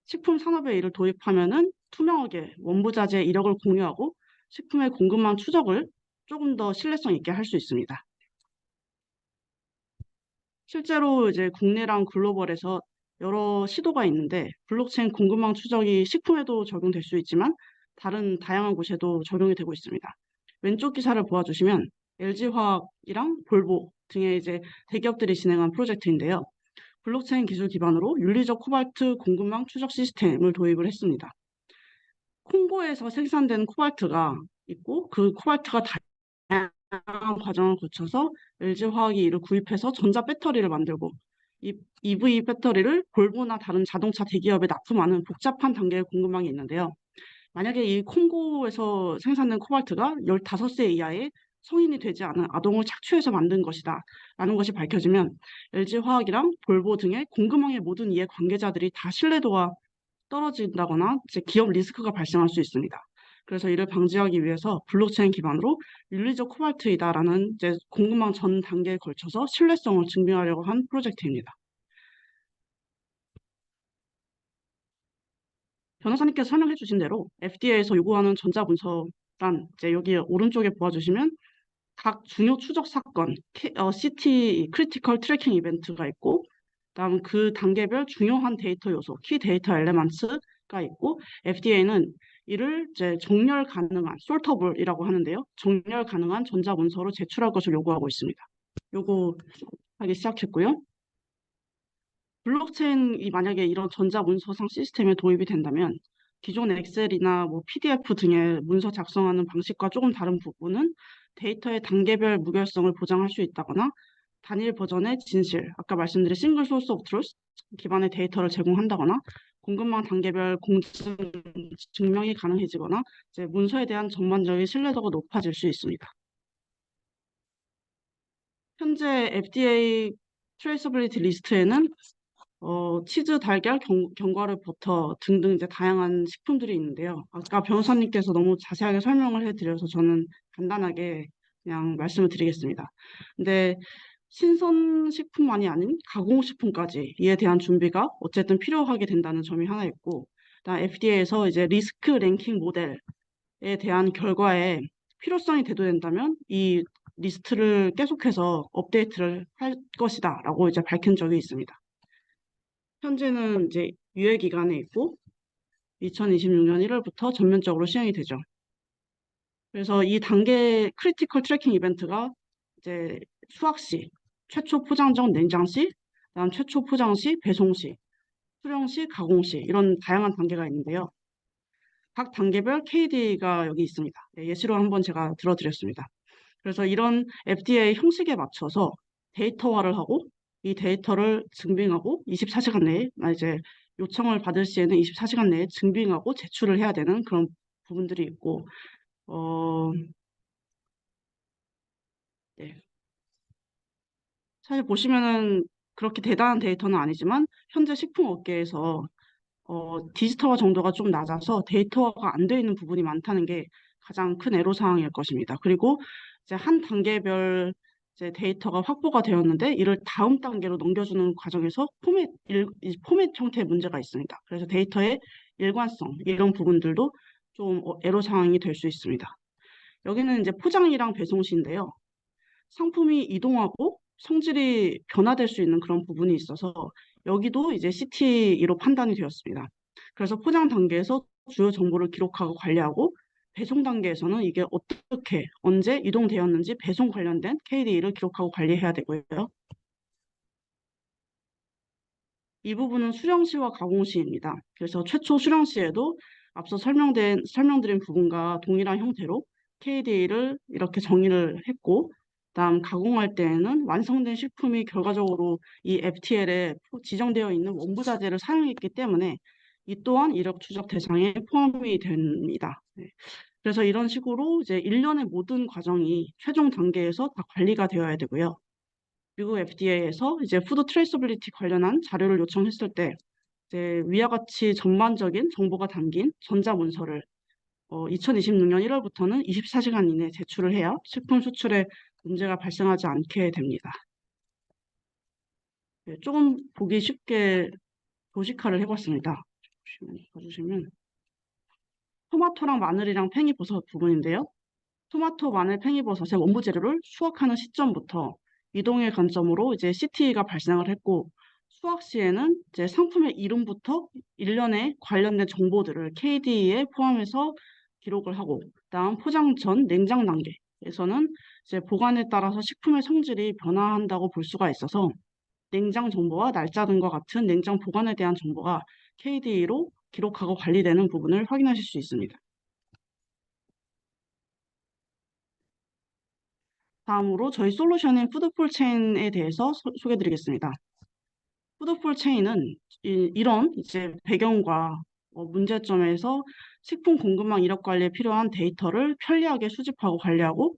식품 산업에 이를 도입하면은 투명하게 원부자재 이력을 공유하고 식품의 공급망 추적을 조금 더 신뢰성 있게 할 수 있습니다. 실제로 이제 국내랑 글로벌에서 여러 시도가 있는데 블록체인 공급망 추적이 식품에도 적용될 수 있지만 다른 다양한 곳에도 적용이 되고 있습니다. 왼쪽 기사를 보아주시면 LG화학이랑 볼보 등의 이제 대기업들이 진행한 프로젝트인데요. 블록체인 기술 기반으로 윤리적 코발트 공급망 추적 시스템을 도입을 했습니다. 콩고에서 생산된 코발트가 있고 그 코발트가 다양한 과정을 거쳐서 LG화학이 이를 구입해서 전자 배터리를 만들고 이 EV 배터리를 볼보나 다른 자동차 대기업에 납품하는 복잡한 단계의 공급망이 있는데요. 만약에 이 콩고에서 생산된 코발트가 15세 이하의 성인이 되지 않은 아동을 착취해서 만든 것이다 라는 것이 밝혀지면 LG화학이랑 볼보 등의 공급망의 모든 이해 관계자들이 다 신뢰도가 떨어진다거나 이제 기업 리스크가 발생할 수 있습니다. 그래서 이를 방지하기 위해서 블록체인 기반으로 윤리적 코발트이다라는 이제 공급망 전 단계에 걸쳐서 신뢰성을 증명하려고 한 프로젝트입니다. 변호사님께서 설명해 주신 대로 FDA에서 요구하는 전자문서란 이제 여기 오른쪽에 보아주시면 각 중요 추적 사건, CT, 크리티컬 트래킹 이벤트가 있고 다음 그 단계별 중요한 데이터 요소, 키 데이터 엘레먼트가 있고 FDA는 이를 이제 정렬 가능한 솔터블이라고 하는데요. 정렬 가능한 전자문서로 제출할 것을 요구하고 있습니다. 요구하기 시작했고요. 블록체인이 만약에 이런 전자문서상 시스템에 도입이 된다면 기존 엑셀이나 뭐 PDF 등의 문서 작성하는 방식과 조금 다른 부분은 데이터의 단계별 무결성을 보장할 수 있다거나 단일 버전의 진실, 아까 말씀드린 싱글 소스 오브 트루스 기반의 데이터를 제공한다거나 공급망 단계별 공증 증명이 가능해지거나 이제 문서에 대한 전반적인 신뢰도가 높아질 수 있습니다. 현재 FDA 트레이서빌리티 리스트에는 치즈, 달걀, 견과류, 버터 등등 이제 다양한 식품들이 있는데요. 아까 변호사님께서 너무 자세하게 설명을 해드려서 저는 간단하게 그냥 말씀을 드리겠습니다. 근데 신선식품만이 아닌 가공식품까지 이에 대한 준비가 어쨌든 필요하게 된다는 점이 하나 있고, 그다음 FDA에서 이제 리스크 랭킹 모델에 대한 결과에 필요성이 대두된다면 이 리스트를 계속해서 업데이트를 할 것이다라고 이제 밝힌 적이 있습니다. 현재는 이제 유예 기간에 있고 2026년 1월부터 전면적으로 시행이 되죠. 그래서 이 단계 크리티컬 트래킹 이벤트가 이제 수확 시, 최초 포장 전 냉장 시, 그다음 최초 포장 시, 배송 시, 수령 시, 가공 시 이런 다양한 단계가 있는데요. 각 단계별 KD가 여기 있습니다. 예시로 한번 제가 들어드렸습니다. 그래서 이런 FDA 형식에 맞춰서 데이터화를 하고 이 데이터를 증빙하고 24시간 내에 이제 요청을 받을 시에는 24시간 내에 증빙하고 제출을 해야 되는 그런 부분들이 있고 네. 사실 보시면은 그렇게 대단한 데이터는 아니지만 현재 식품 업계에서 디지털화 정도가 좀 낮아서 데이터화가 안 되어 있는 부분이 많다는 게 가장 큰 애로사항일 것입니다. 그리고 이제 한 단계별 이제 데이터가 확보가 되었는데 이를 다음 단계로 넘겨주는 과정에서 포맷 형태의 문제가 있습니다. 그래서 데이터의 일관성 이런 부분들도 좀 애로사항이 될 수 있습니다. 여기는 이제 포장이랑 배송시인데요. 상품이 이동하고 성질이 변화될 수 있는 그런 부분이 있어서 여기도 이제 CTE로 판단이 되었습니다. 그래서 포장 단계에서 주요 정보를 기록하고 관리하고 배송 단계에서는 이게 어떻게 언제 이동되었는지 배송 관련된 KDE를 기록하고 관리해야 되고요. 이 부분은 수령시와 가공시입니다. 그래서 최초 수령시에도 앞서 설명드린 부분과 동일한 형태로 KDE를 이렇게 정의를 했고 다음 가공할 때에는 완성된 식품이 결과적으로 이 FTL에 지정되어 있는 원부자재를 사용했기 때문에 이 또한 이력 추적 대상에 포함이 됩니다. 네. 그래서 이런 식으로 이제 일련의 모든 과정이 최종 단계에서 다 관리가 되어야 되고요. 미국 FDA에서 이제 푸드 트레이서빌리티 관련한 자료를 요청했을 때 이제 위와 같이 전반적인 정보가 담긴 전자문서를 2026년 1월부터는 24시간 이내에 제출을 해야 식품 수출에 문제가 발생하지 않게 됩니다. 네, 조금 보기 쉽게 도식화를 해봤습니다. 봐주시면 토마토랑 마늘이랑 팽이버섯 부분인데요. 토마토, 마늘, 팽이버섯의 원부 재료를 수확하는 시점부터 이동의 관점으로 이제 CTE가 발생을 했고 수확 시에는 이제 상품의 이름부터 일련의 관련된 정보들을 KD에 포함해서 기록을 하고, 그다음 포장 전 냉장 단계에서는 이제 보관에 따라서 식품의 성질이 변화한다고 볼 수가 있어서 냉장 정보와 날짜 등과 같은 냉장 보관에 대한 정보가 KD로 기록하고 관리되는 부분을 확인하실 수 있습니다. 다음으로 저희 솔루션인 푸드풀 체인에 대해서 소개드리겠습니다. 푸드풀 체인은 이런 이제 배경과 문제점에서 식품 공급망 이력 관리에 필요한 데이터를 편리하게 수집하고 관리하고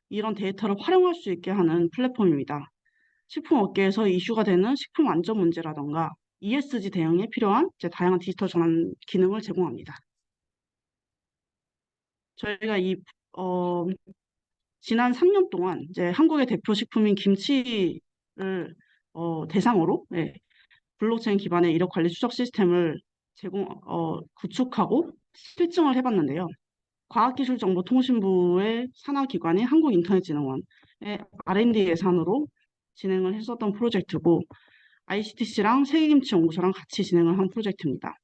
이런 데이터를 활용할 수 있게 하는 플랫폼입니다. 식품 업계에서 이슈가 되는 식품 안전 문제라던가 ESG 대응에 필요한 이제 다양한 디지털 전환 기능을 제공합니다. 저희가 어, 지난 3년 동안 이제 한국의 대표 식품인 김치를 대상으로 블록체인 기반의 이력 관리 추적 시스템을 구축하고 실증을 해봤는데요. 과학기술정보통신부의 산하기관인 한국인터넷진흥원의 R&D 예산으로 진행을 했었던 프로젝트고 ICTC랑 세계김치연구소랑 같이 진행을 한 프로젝트입니다.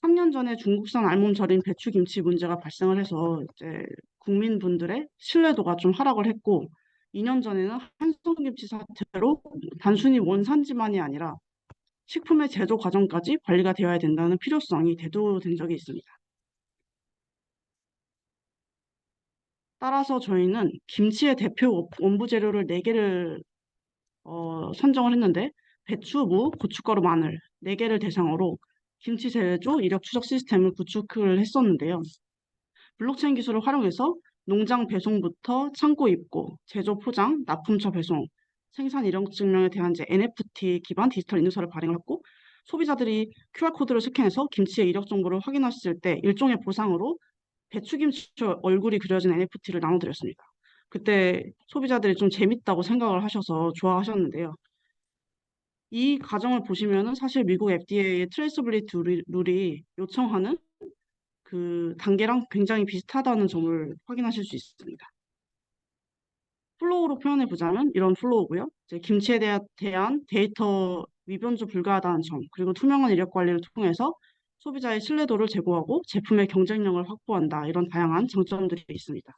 3년 전에 중국산 알몸 절인 배추김치 문제가 발생을 해서 이제 국민분들의 신뢰도가 좀 하락을 했고 2년 전에는 한성김치 사태로 단순히 원산지만이 아니라 식품의 제조 과정까지 관리가 되어야 된다는 필요성이 대두된 적이 있습니다. 따라서 저희는 김치의 대표 원부 재료를 4개를 선정을 했는데 배추, 무, 고춧가루, 마늘 4개를 대상으로 김치 제조 이력 추적 시스템을 구축을 했었는데요. 블록체인 기술을 활용해서 농장 배송부터 창고 입고, 제조 포장, 납품처 배송, 생산 이력 증명에 대한 이제 NFT 기반 디지털 인증서를 발행했고 소비자들이 QR코드를 스캔해서 김치의 이력 정보를 확인하실 때 일종의 보상으로 배추김치 얼굴이 그려진 NFT를 나눠드렸습니다. 그때 소비자들이 좀 재밌다고 생각을 하셔서 좋아하셨는데요. 이 과정을 보시면은 사실 미국 FDA의 트레이서빌리티 룰이 요청하는 그 단계랑 굉장히 비슷하다는 점을 확인하실 수 있습니다. 플로우로 표현해 보자면 이런 플로우고요. 이제 김치에 대한 데이터 위변조 불가하다는 점, 그리고 투명한 이력 관리를 통해서 소비자의 신뢰도를 제고하고 제품의 경쟁력을 확보한다. 이런 다양한 장점들이 있습니다.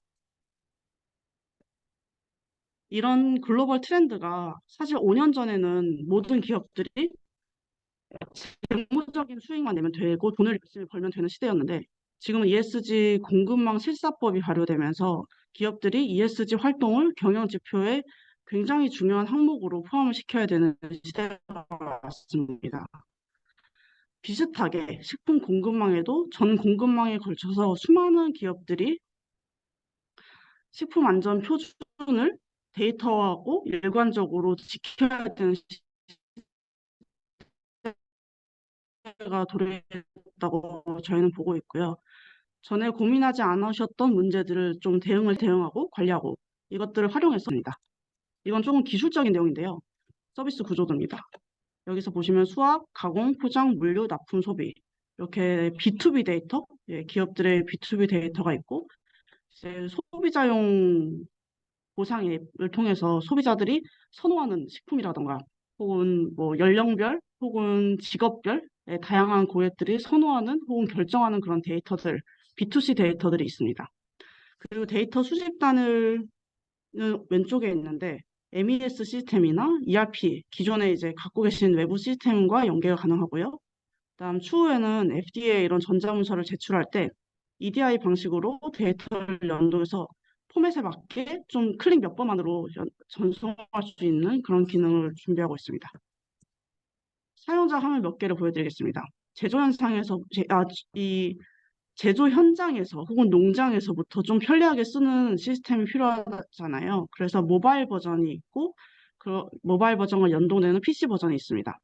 이런 글로벌 트렌드가 사실 5년 전에는 모든 기업들이 재무적인 수익만 내면 되고 돈을 열심히 벌면 되는 시대였는데 지금은 ESG 공급망 실사법이 발효되면서 기업들이 ESG 활동을 경영 지표에 굉장히 중요한 항목으로 포함을 시켜야 되는 시대가 왔습니다. 비슷하게 식품 공급망에도 전 공급망에 걸쳐서 수많은 기업들이 식품 안전 표준을 데이터하고 일관적으로 지켜야 되는 시대가 도래했다고 저희는 보고 있고요. 전에 고민하지 않으셨던 문제들을 좀 대응하고 관리하고 이것들을 활용했습니다. 이건 조금 기술적인 내용인데요. 서비스 구조도입니다. 여기서 보시면 수학, 가공, 포장, 물류, 납품, 소비 이렇게 B2B 데이터, 기업들의 B2B 데이터가 있고 이제 소비자용 보상 앱을 통해서 소비자들이 선호하는 식품이라던가 혹은 뭐 연령별 혹은 직업별 다양한 고객들이 선호하는 혹은 결정하는 그런 데이터들 B2C 데이터들이 있습니다. 그리고 데이터 수집단을 왼쪽에 있는데 MES 시스템이나 ERP 기존에 이제 갖고 계신 외부 시스템과 연계가 가능하고요. 그다음 추후에는 FDA 이런 전자문서를 제출할 때 EDI 방식으로 데이터를 연동해서 포맷에 맞게 좀 클릭 몇 번만으로 전송할 수 있는 그런 기능을 준비하고 있습니다. 사용자 화면 몇 개를 보여드리겠습니다. 이 제조 현장에서 혹은 농장에서부터 좀 편리하게 쓰는 시스템이 필요하잖아요. 그래서 모바일 버전이 있고 그 모바일 버전과 연동되는 PC 버전이 있습니다.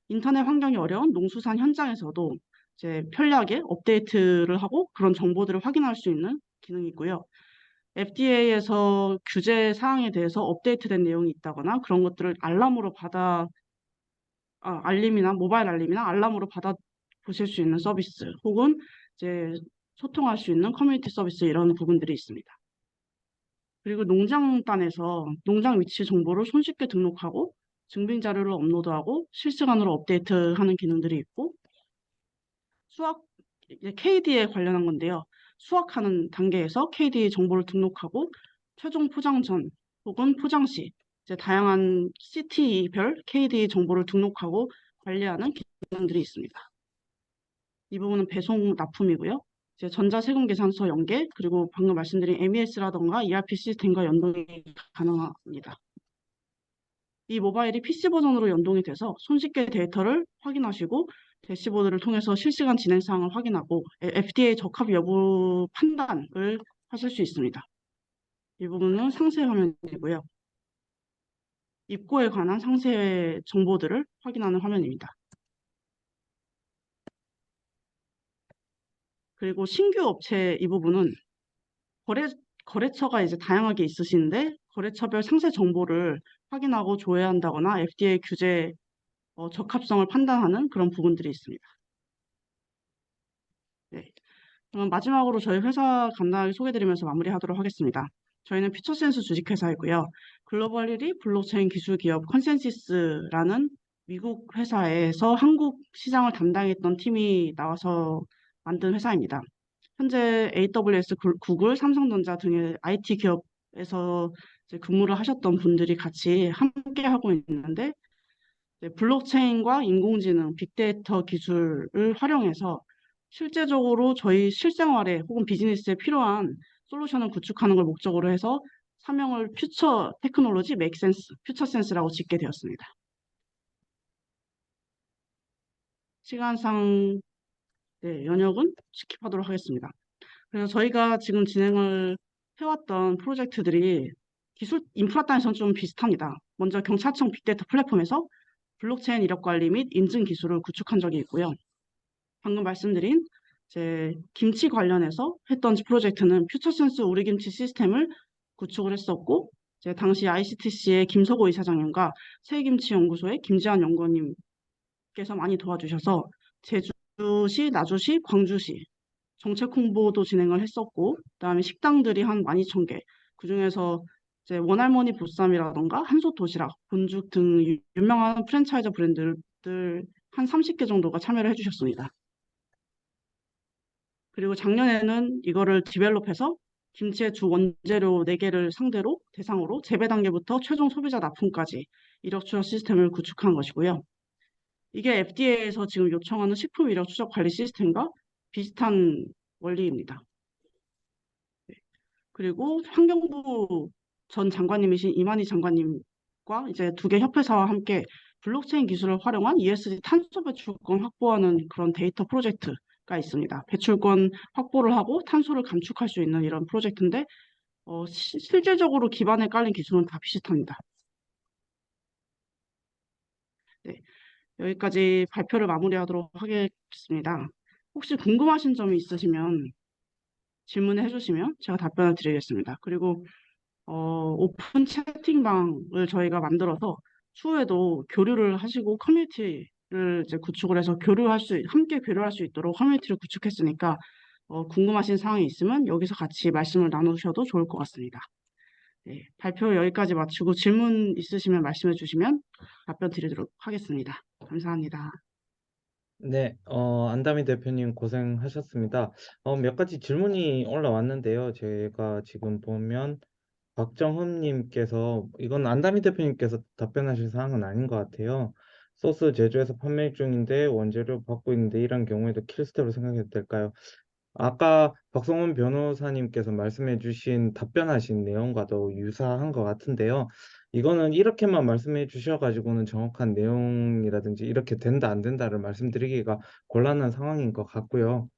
인터넷 환경이 어려운 농수산 현장에서도 이제 편리하게 업데이트를 하고 그런 정보들을 확인할 수 있는 기능이 있고요. FDA에서 규제 사항에 대해서 업데이트된 내용이 있다거나 그런 것들을 알림이나 모바일 알림이나 알람으로 받아 보실 수 있는 서비스 혹은 이제 소통할 수 있는 커뮤니티 서비스 이런 부분들이 있습니다. 그리고 농장단에서 농장 위치 정보를 손쉽게 등록하고 증빙 자료를 업로드하고 실시간으로 업데이트하는 기능들이 있고 수학 이제 KD에 관련한 건데요. 수확하는 단계에서 KD 정보를 등록하고 최종 포장 전 혹은 포장 시 이제 다양한 CT별 KD 정보를 등록하고 관리하는 기능들이 있습니다. 이 부분은 배송 납품이고요. 이제 전자세금계산서 연계 그리고 방금 말씀드린 MES라던가 ERP 시스템과 연동이 가능합니다. 이 모바일이 PC 버전으로 연동이 돼서 손쉽게 데이터를 확인하시고 대시보드를 통해서 실시간 진행 사항을 확인하고 FDA 적합 여부 판단을 하실 수 있습니다. 이 부분은 상세 화면이고요. 입고에 관한 상세 정보들을 확인하는 화면입니다. 그리고 신규 업체 이 부분은 거래처가 이제 다양하게 있으신데 거래처별 상세 정보를 확인하고 조회한다거나 FDA 규제 적합성을 판단하는 그런 부분들이 있습니다. 네. 그럼 마지막으로 저희 회사 간단하게 소개드리면서 마무리하도록 하겠습니다. 저희는 퓨처센스 주식회사이고요. 글로벌 1위 블록체인 기술 기업 컨센시스라는 미국 회사에서 한국 시장을 담당했던 팀이 나와서 만든 회사입니다. 현재 AWS, 구글, 삼성전자 등의 IT 기업에서 이제 근무를 하셨던 분들이 같이 함께 하고 있는데 블록체인과 인공지능, 빅데이터 기술을 활용해서 실제적으로 저희 실생활에 혹은 비즈니스에 필요한 솔루션을 구축하는 걸 목적으로 해서 사명을 퓨처 테크놀로지 메이크 센스, 퓨처 센스라고 짓게 되었습니다. 시간상 연역은 스킵하도록 하겠습니다. 그래서 저희가 지금 진행을 해왔던 프로젝트들이 기술 인프라 단에서는 좀 비슷합니다. 먼저 경찰청 빅데이터 플랫폼에서 블록체인 이력 관리 및 인증 기술을 구축한 적이 있고요. 방금 말씀드린 이제 김치 관련해서 했던 프로젝트는 퓨처센스 우리김치 시스템을 구축을 했었고 이제 당시 ICTC의 김석호 이사장님과 세김치연구소의 김지한 연구원님께서 많이 도와주셔서 제주시, 나주시, 광주시 정책 홍보도 진행을 했었고 그다음에 식당들이 한 12,000개 그중에서 이제 원할머니 보쌈이라던가 한솥 도시락, 본죽 등 유명한 프랜차이즈 브랜드들 한 30개 정도가 참여를 해주셨습니다. 그리고 작년에는 이거를 디벨롭해서 김치의 주 원재료 4개를 상대로 대상으로 재배 단계부터 최종 소비자 납품까지 이력 추적 시스템을 구축한 것이고요. 이게 FDA에서 지금 요청하는 식품 이력 추적 관리 시스템과 비슷한 원리입니다. 그리고 환경부 전 장관님이신 이만희 장관님과 이제 2개 협회사와 함께 블록체인 기술을 활용한 ESG 탄소 배출권 확보하는 그런 데이터 프로젝트가 있습니다. 배출권 확보를 하고 탄소를 감축할 수 있는 이런 프로젝트인데 실질적으로 기반에 깔린 기술은 다 비슷합니다. 네, 여기까지 발표를 마무리하도록 하겠습니다. 혹시 궁금하신 점이 있으시면 질문해 주시면 제가 답변을 드리겠습니다. 그리고 오픈 채팅방을 저희가 만들어서 추후에도 교류를 하시고 커뮤니티를 이제 구축을 해서 함께 교류할 수 있도록 커뮤니티를 구축했으니까 궁금하신 사항이 있으면 여기서 같이 말씀을 나누셔도 좋을 것 같습니다. 네, 발표 여기까지 마치고 질문 있으시면 말씀해 주시면 답변 드리도록 하겠습니다. 감사합니다. 네, 안다미 대표님 고생하셨습니다. 몇 가지 질문이 올라왔는데요. 제가 지금 보면 박정흠님께서 이건 안다미 대표님께서 답변하실 사항은 아닌 것 같아요. 소스 제조해서 판매 중인데 원재료 받고 있는데 이런 경우에도 킬스텝을 생각해도 될까요? 아까 박성훈 변호사님께서 말씀해 주신 답변하신 내용과도 유사한 것 같은데요. 이거는 이렇게만 말씀해 주셔가지고는 정확한 내용이라든지 이렇게 된다, 안 된다를 말씀드리기가 곤란한 상황인 것 같고요.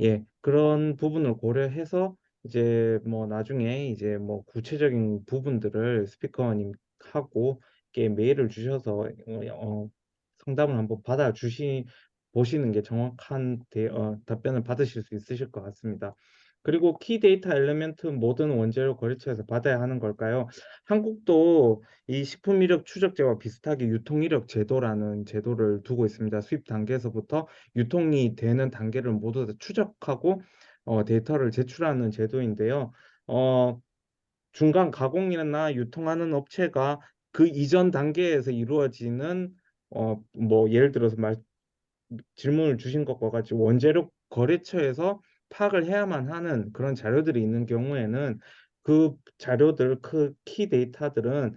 예, 그런 부분을 고려해서 이제 뭐 나중에 이제 뭐 구체적인 부분들을 스피커님하고 이렇게 메일을 주셔서 상담을 한번 보시는 게 정확한 답변을 받으실 수 있으실 것 같습니다. 그리고 키 데이터 엘리멘트 모든 원재료 거래처에서 받아야 하는 걸까요? 한국도 이 식품 이력 추적제와 비슷하게 유통 이력 제도라는 제도를 두고 있습니다. 수입 단계에서부터 유통이 되는 단계를 모두 다 추적하고 데이터를 제출하는 제도인데요. 중간 가공이나 유통하는 업체가 그 이전 단계에서 이루어지는 뭐 예를 들어서 질문을 주신 것과 같이 원재료 거래처에서 파악을 해야만 하는 그런 자료들이 있는 경우에는 그 자료들, 그 키 데이터들은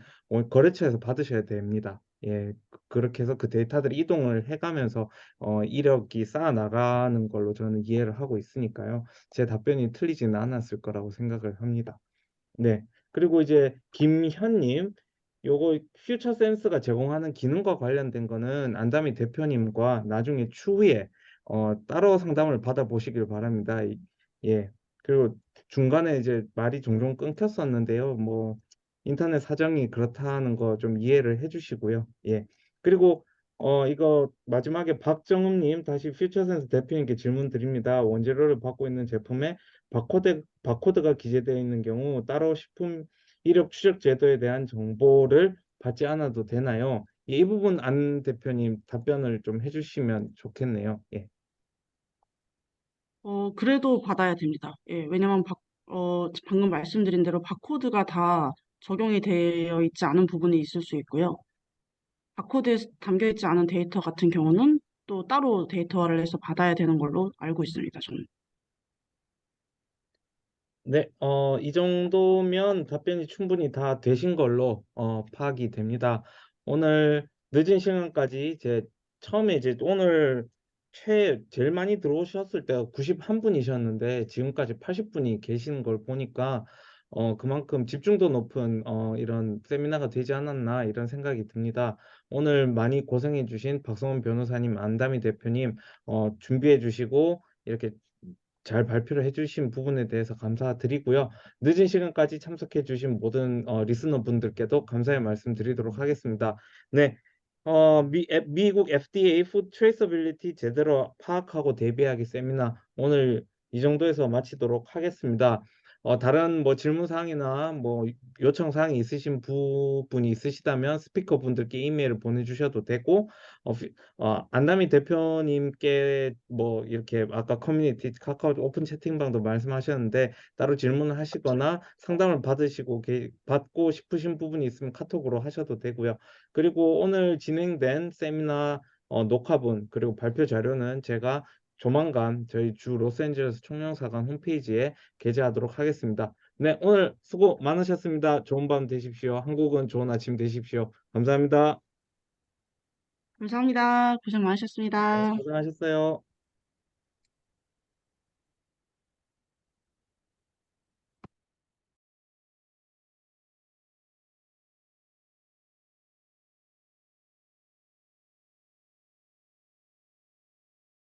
거래처에서 받으셔야 됩니다. 예, 그렇게 해서 그 데이터들이 이동을 해가면서 이력이 쌓아 나가는 걸로 저는 이해를 하고 있으니까요. 제 답변이 틀리지는 않았을 거라고 생각을 합니다. 네. 그리고 이제 김현님, 요거 퓨처 센스가 제공하는 기능과 관련된 거는 안다미 대표님과 나중에 추후에 따로 상담을 받아보시길 바랍니다. 예. 그리고 중간에 이제 말이 종종 끊겼었는데요. 뭐 인터넷 사정이 그렇다는 거 좀 이해를 해주시고요. 예. 그리고 이거 마지막에 박정음님 다시 퓨처센스 대표님께 질문 드립니다. 원재료를 받고 있는 제품에 바코드가 기재되어 있는 경우 따로 식품 이력 추적 제도에 대한 정보를 받지 않아도 되나요? 예, 이 부분 안 대표님 답변을 좀 해주시면 좋겠네요. 예. 그래도 받아야 됩니다. 예, 왜냐면 방금 말씀드린 대로 바코드가 다 적용이 되어 있지 않은 부분이 있을 수 있고요. 바코드에 담겨 있지 않은 데이터 같은 경우는 또 따로 데이터화를 해서 받아야 되는 걸로 알고 있습니다, 저는. 네, 이 정도면 답변이 충분히 다 되신 걸로 파악이 됩니다. 오늘 늦은 시간까지 처음에 이제 오늘 제일 많이 들어오셨을 때가 91분이셨는데 지금까지 80분이 계시는 걸 보니까 그만큼 집중도 높은 이런 세미나가 되지 않았나 이런 생각이 듭니다. 오늘 많이 고생해 주신 박성원 변호사님, 안다미 대표님 준비해 주시고 이렇게 잘 발표를 해주신 부분에 대해서 감사드리고요. 늦은 시간까지 참석해 주신 모든 리스너 분들께도 감사의 말씀 드리도록 하겠습니다. 네, 미국 FDA 푸드 트레이서빌리티 제대로 파악하고 대비하기 세미나 오늘 이 정도에서 마치도록 하겠습니다. 다른 뭐 질문 사항이나 뭐 요청 사항이 있으신 부분이 있으시다면 스피커 분들께 이메일을 보내주셔도 되고 안남희 대표님께 뭐 이렇게 아까 커뮤니티 카카오 오픈 채팅방도 말씀하셨는데 따로 질문을 하시거나 상담을 받고 싶으신 부분이 있으면 카톡으로 하셔도 되고요. 그리고 오늘 진행된 세미나 녹화본 그리고 발표 자료는 제가 조만간 저희 주 로스앤젤레스 총영사관 홈페이지에 게재하도록 하겠습니다. 네, 오늘 수고 많으셨습니다. 좋은 밤 되십시오. 한국은 좋은 아침 되십시오. 감사합니다. 감사합니다. 고생 네, 많으셨습니다. 고생하셨어요.